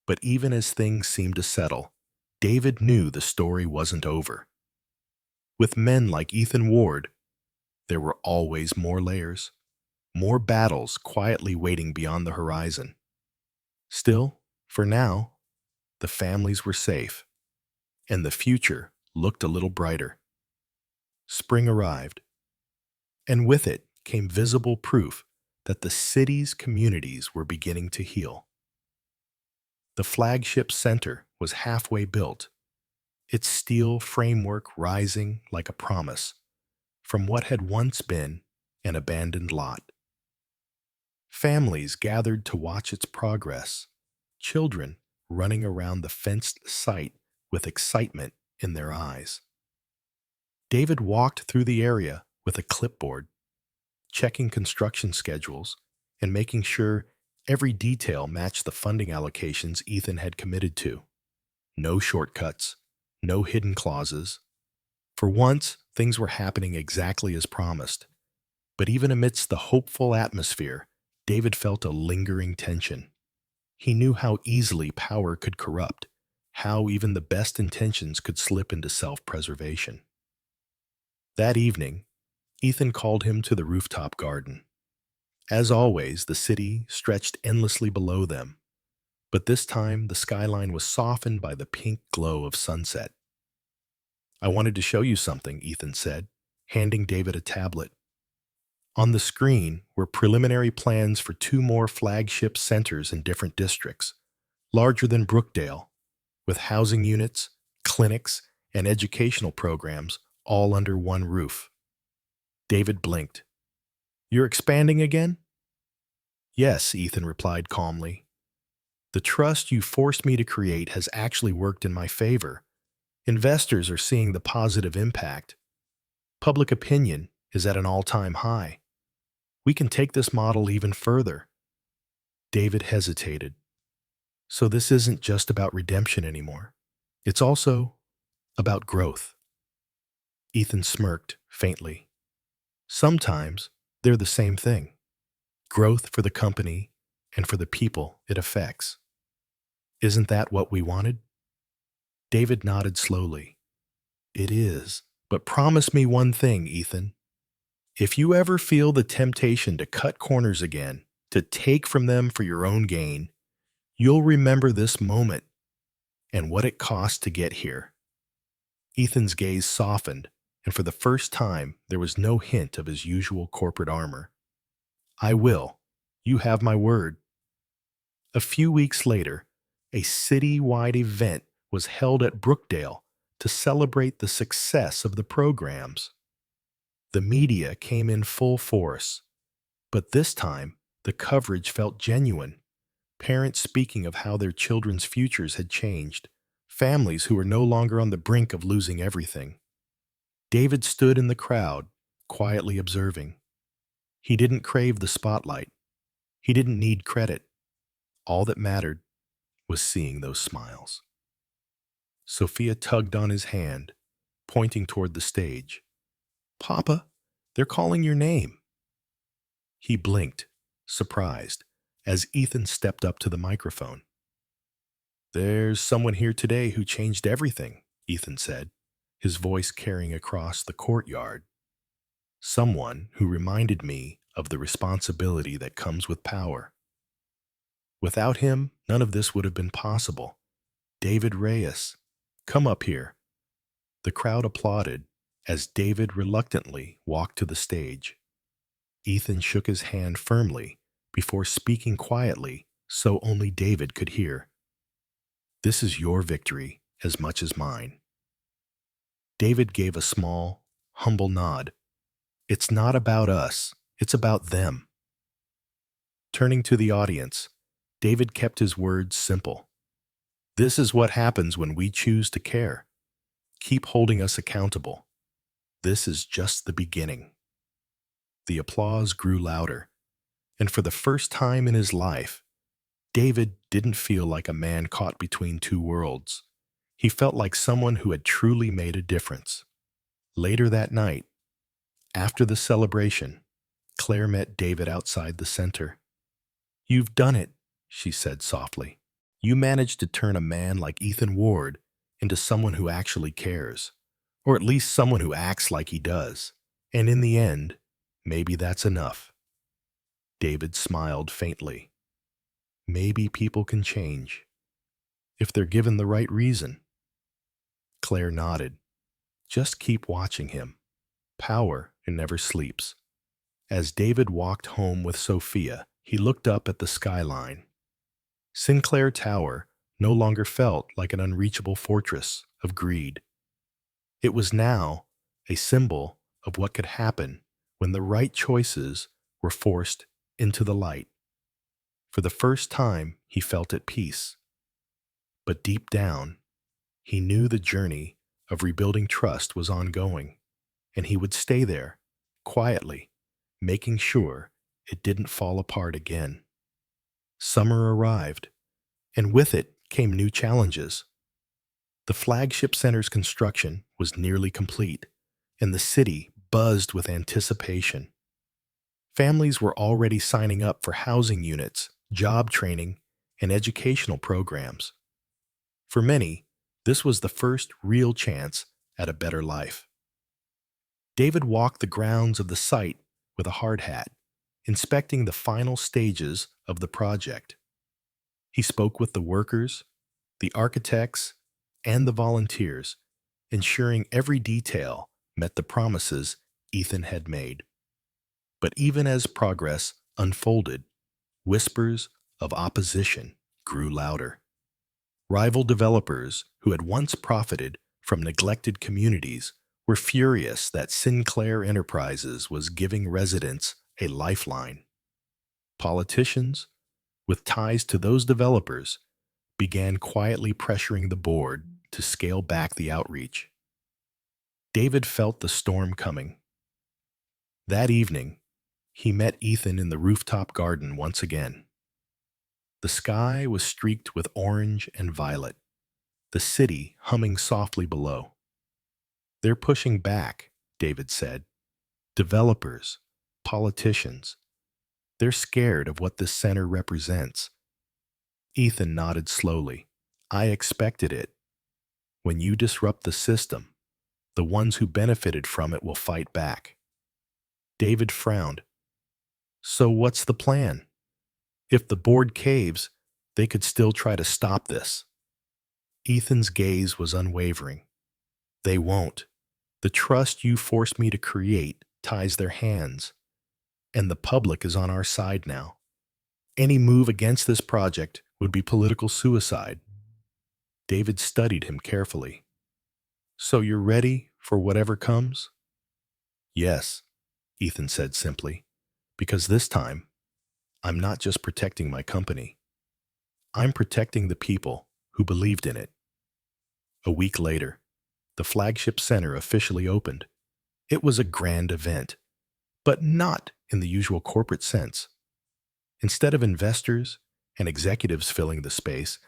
Speaker 1: But even as things seemed to settle, David knew the story wasn't over. With men like Ethan Ward, there were always more layers, more battles quietly waiting beyond the horizon. Still, for now, the families were safe, and the future looked a little brighter. Spring arrived, and with it came visible proof that the city's communities were beginning to heal. The flagship center was halfway built, its steel framework rising like a promise from what had once been an abandoned lot. Families gathered to watch its progress, children running around the fenced site with excitement in their eyes. David walked through the area with a clipboard, checking construction schedules and making sure every detail matched the funding allocations Ethan had committed to. No shortcuts, no hidden clauses. For once, things were happening exactly as promised. But even amidst the hopeful atmosphere, David felt a lingering tension. He knew how easily power could corrupt, how even the best intentions could slip into self-preservation. That evening, Ethan called him to the rooftop garden. As always, the city stretched endlessly below them, but this time the skyline was softened by the pink glow of sunset. I wanted to show you something, Ethan said, handing David a tablet. On the screen were preliminary plans for 2 more flagship centers in different districts, larger than Brookdale, with housing units, clinics, and educational programs all under one roof. David blinked. You're expanding again? Yes, Ethan replied calmly. The trust you forced me to create has actually worked in my favor. Investors are seeing the positive impact. Public opinion is at an all-time high. We can take this model even further. David hesitated. So this isn't just about redemption anymore. It's also about growth. Ethan smirked faintly. Sometimes they're the same thing. Growth for the company and for the people it affects. Isn't that what we wanted? David nodded slowly. It is, but promise me one thing, Ethan. If you ever feel the temptation to cut corners again, to take from them for your own gain, you'll remember this moment and what it cost to get here. Ethan's gaze softened, and for the first time there was no hint of his usual corporate armor. I will. You have my word. A few weeks later, a city-wide event was held at Brookdale to celebrate the success of the programs. The media came in full force, but this time the coverage felt genuine. Parents speaking of how their children's futures had changed, families who were no longer on the brink of losing everything. David stood in the crowd, quietly observing. He didn't crave the spotlight. He didn't need credit. All that mattered was seeing those smiles. Sophia tugged on his hand, pointing toward the stage. Papa, they're calling your name. He blinked, surprised, as Ethan stepped up to the microphone. There's someone here today who changed everything, Ethan said, his voice carrying across the courtyard. Someone who reminded me of the responsibility that comes with power. Without him, none of this would have been possible. David Reyes, come up here. The crowd applauded as David reluctantly walked to the stage. Ethan shook his hand firmly before speaking quietly so only David could hear. This is your victory as much as mine. David gave a small, humble nod. It's not about us, it's about them. Turning to the audience, David kept his words simple. This is what happens when we choose to care. Keep holding us accountable. This is just the beginning. The applause grew louder, and for the first time in his life, David didn't feel like a man caught between two worlds. He felt like someone who had truly made a difference. Later that night, after the celebration, Claire met David outside the center. You've done it, she said softly. You managed to turn a man like Ethan Ward into someone who actually cares, or at least someone who acts like he does. And in the end, maybe that's enough. David smiled faintly. Maybe people can change, if they're given the right reason. Claire nodded. Just keep watching him. Power never sleeps. As David walked home with Sophia, he looked up at the skyline. Sinclair Tower no longer felt like an unreachable fortress of greed. It was now a symbol of what could happen when the right choices were forced into the light. For the first time, he felt at peace. But deep down, he knew the journey of rebuilding trust was ongoing, and he would stay there, quietly, making sure it didn't fall apart again. Summer arrived, and with it came new challenges. The flagship center's construction was nearly complete, and the city buzzed with anticipation. Families were already signing up for housing units, job training, and educational programs. For many, this was the first real chance at a better life. David walked the grounds of the site with a hard hat, inspecting the final stages of the project. He spoke with the workers, the architects, and the volunteers, ensuring every detail met the promises Ethan had made. But even as progress unfolded, whispers of opposition grew louder. Rival developers who had once profited from neglected communities were furious that Sinclair Enterprises was giving residents a lifeline. Politicians, with ties to those developers, began quietly pressuring the board to scale back the outreach. David felt the storm coming. That evening, he met Ethan in the rooftop garden once again. The sky was streaked with orange and violet, the city humming softly below. They're pushing back, David said. Developers, politicians. They're scared of what this center represents. Ethan nodded slowly. I expected it. When you disrupt the system, the ones who benefited from it will fight back. David frowned. So what's the plan? If the board caves, they could still try to stop this. Ethan's gaze was unwavering. They won't. The trust you forced me to create ties their hands, and the public is on our side now. Any move against this project would be political suicide. David studied him carefully. So you're ready for whatever comes? Yes, Ethan said simply, because this time, I'm not just protecting my company. I'm protecting the people who believed in it. A week later, the flagship center officially opened. It was a grand event, but not in the usual corporate sense. Instead of investors and executives filling the space,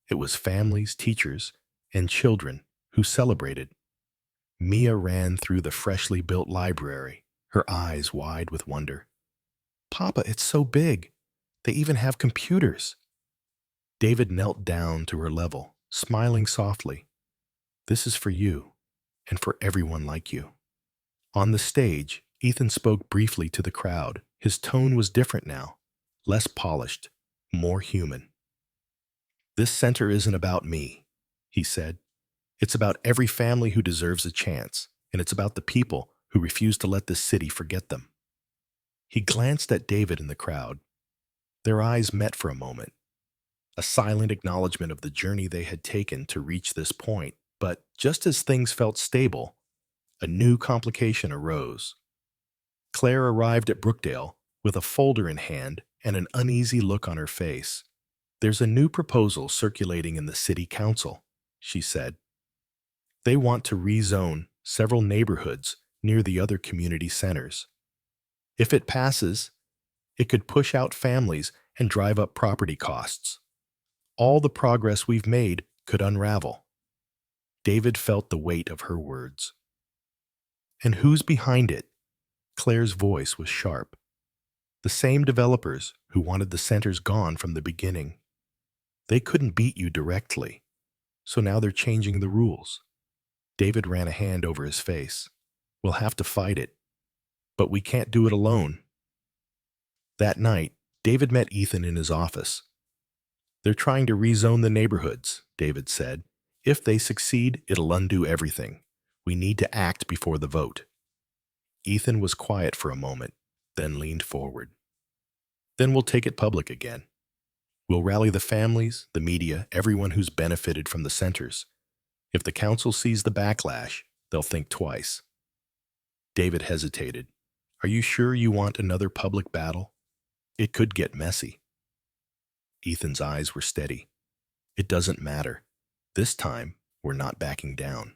Speaker 1: it was families, teachers, and children who celebrated. Mia ran through the freshly built library, her eyes wide with wonder. Papa, it's so big. They even have computers. David knelt down to her level, smiling softly. This is for you, and for everyone like you. On the stage, Ethan spoke briefly to the crowd. His tone was different now, less polished, more human. This center isn't about me, he said. It's about every family who deserves a chance, and it's about the people who refuse to let this city forget them. He glanced at David in the crowd. Their eyes met for a moment, a silent acknowledgement of the journey they had taken to reach this point. But just as things felt stable, a new complication arose. Claire arrived at Brookdale with a folder in hand and an uneasy look on her face. "There's a new proposal circulating in the city council," she said. "They want to rezone several neighborhoods near the other community centers. If it passes, it could push out families and drive up property costs. All the progress we've made could unravel." David felt the weight of her words. "And who's behind it?" Claire's voice was sharp. "The same developers who wanted the centers gone from the beginning. They couldn't beat you directly, so now they're changing the rules." David ran a hand over his face. "We'll have to fight it, but we can't do it alone." That night, David met Ethan in his office. "They're trying to rezone the neighborhoods," David said. "If they succeed, it'll undo everything. We need to act before the vote." Ethan was quiet for a moment, then leaned forward. "Then we'll take it public again. We'll rally the families, the media, everyone who's benefited from the centers. If the council sees the backlash, they'll think twice." David hesitated. "Are you sure you want another public battle? It could get messy." Ethan's eyes were steady. "It doesn't matter. This time, we're not backing down."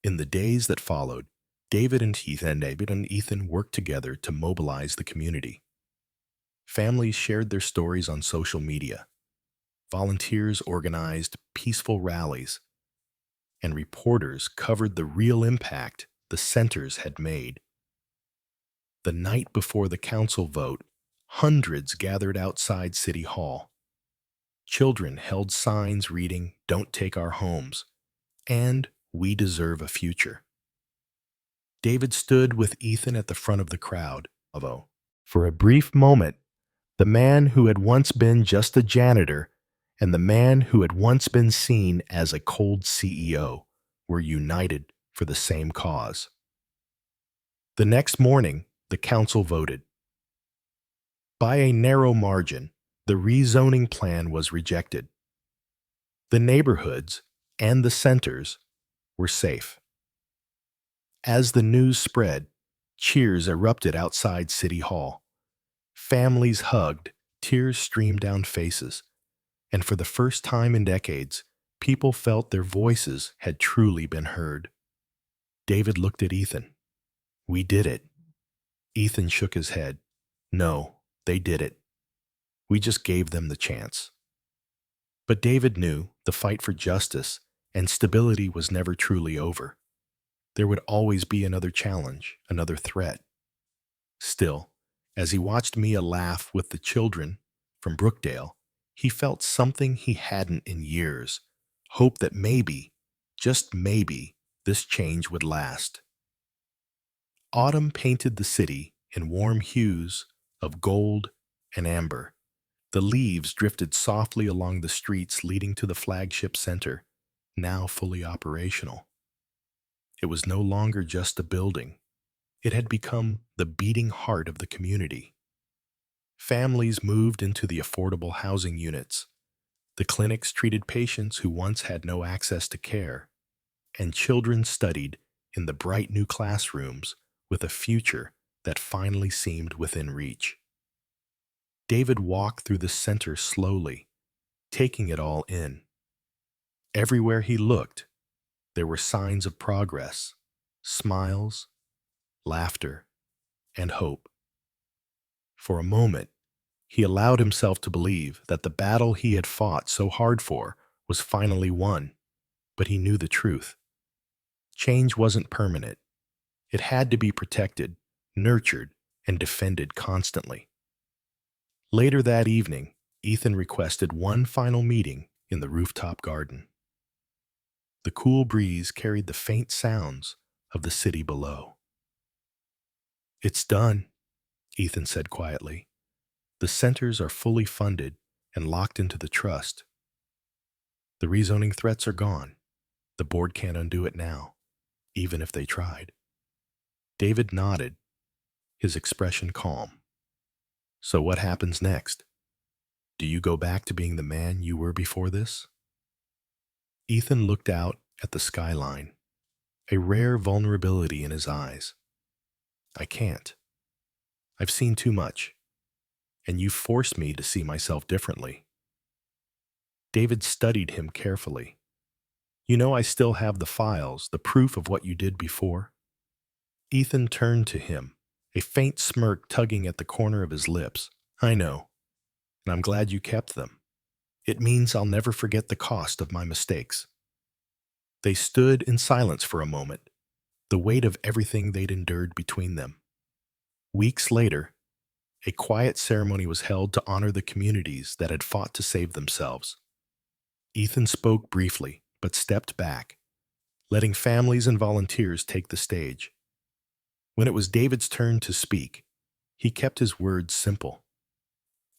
Speaker 1: In the days that followed, David and Ethan worked together to mobilize the community. Families shared their stories on social media. Volunteers organized peaceful rallies, and reporters covered the real impact the centers had made. The night before the council vote, hundreds gathered outside City Hall. Children held signs reading, "Don't take our homes," and "We deserve a future." David stood with Ethan at the front of the crowd. For a brief moment, the man who had once been just a janitor and the man who had once been seen as a cold CEO were united for the same cause. The next morning, the council voted. By a narrow margin, the rezoning plan was rejected. The neighborhoods and the centers were safe. As the news spread, cheers erupted outside City Hall. Families hugged, tears streamed down faces, and for the first time in decades, people felt their voices had truly been heard. David looked at Ethan. "We did it." Ethan shook his head. "No, they did it. We just gave them the chance." But David knew the fight for justice and stability was never truly over. There would always be another challenge, another threat. Still, as he watched Mia laugh with the children from Brookdale, he felt something he hadn't in years, hope that maybe, just maybe, this change would last. Autumn painted the city in warm hues of gold and amber. The leaves drifted softly along the streets leading to the flagship center, now fully operational. It was no longer just a building. It had become the beating heart of the community. Families moved into the affordable housing units. The clinics treated patients who once had no access to care, and children studied in the bright new classrooms with a future that finally seemed within reach. David walked through the center slowly, taking it all in. Everywhere he looked, there were signs of progress, smiles, laughter, and hope. For a moment, he allowed himself to believe that the battle he had fought so hard for was finally won, but he knew the truth. Change wasn't permanent. It had to be protected, nurtured, and defended constantly. Later that evening, Ethan requested one final meeting in the rooftop garden. The cool breeze carried the faint sounds of the city below. "It's done," Ethan said quietly. "The centers are fully funded and locked into the trust. The rezoning threats are gone. The board can't undo it now, even if they tried." David nodded. his expression calm. So what happens next? Do you go back to being the man you were before this? Ethan looked out at the skyline, a rare vulnerability in his eyes. I can't. I've seen too much, and you forced me to see myself differently. David studied him carefully. You know I still have the files, the proof of what you did before. Ethan turned to him, a faint smirk tugging at the corner of his lips. I know, and I'm glad you kept them. It means I'll never forget the cost of my mistakes. They stood in silence for a moment, the weight of everything they'd endured between them. Weeks later, a quiet ceremony was held to honor the communities that had fought to save themselves. Ethan spoke briefly, but stepped back, letting families and volunteers take the stage. When it was David's turn to speak, he kept his words simple.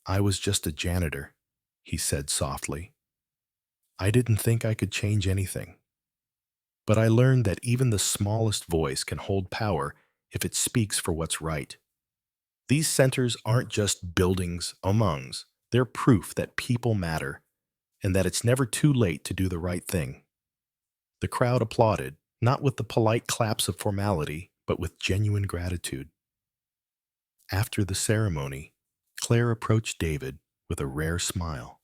Speaker 1: I was just a janitor, he said softly. I didn't think I could change anything. But I learned that even the smallest voice can hold power if it speaks for what's right. These centers aren't just buildings amongs. They're proof that people matter and that it's never too late to do the right thing. The crowd applauded, not with the polite claps of formality, but with genuine gratitude. After the ceremony, Claire approached David with a rare smile.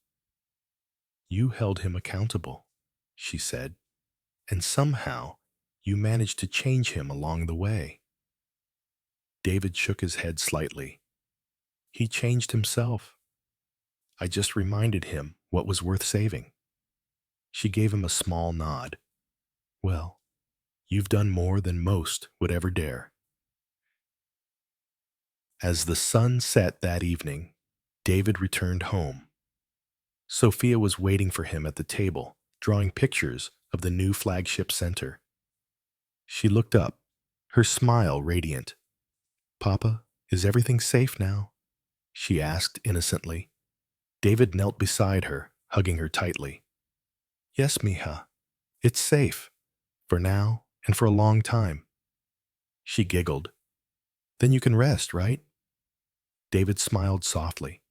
Speaker 1: You held him accountable, she said, and somehow you managed to change him along the way. David shook his head slightly. He changed himself. I just reminded him what was worth saving. She gave him a small nod. Well, you've done more than most would ever dare. As the sun set that evening, David returned home. Sophia was waiting for him at the table, drawing pictures of the new flagship center. She looked up, her smile radiant. Papa, is everything safe now? She asked innocently. David knelt beside her, hugging her tightly. Yes, mija. It's safe. For now and for a long time. She giggled. Then you can rest, right? David smiled softly.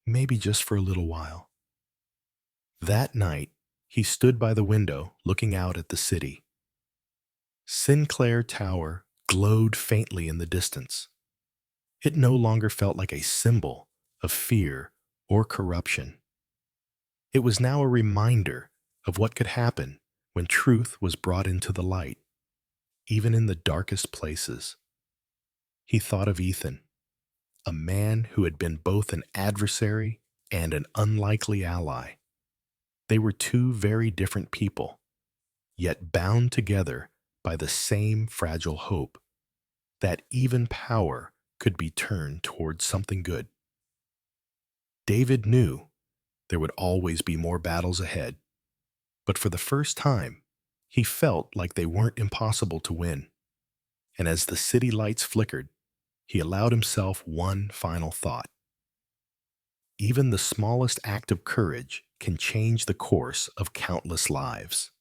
Speaker 1: Maybe just for a little while. That night, he stood by the window looking out at the city. Sinclair Tower glowed faintly in the distance. It no longer felt like a symbol of fear or corruption. It was now a reminder of what could happen when truth was brought into the light, even in the darkest places. He thought of Ethan, a man who had been both an adversary and an unlikely ally. They were two very different people, yet bound together by the same fragile hope that even power could be turned towards something good. David knew there would always be more battles ahead, but for the first time, he felt like they weren't impossible to win. And as the city lights flickered, he allowed himself one final thought. Even the smallest act of courage can change the course of countless lives.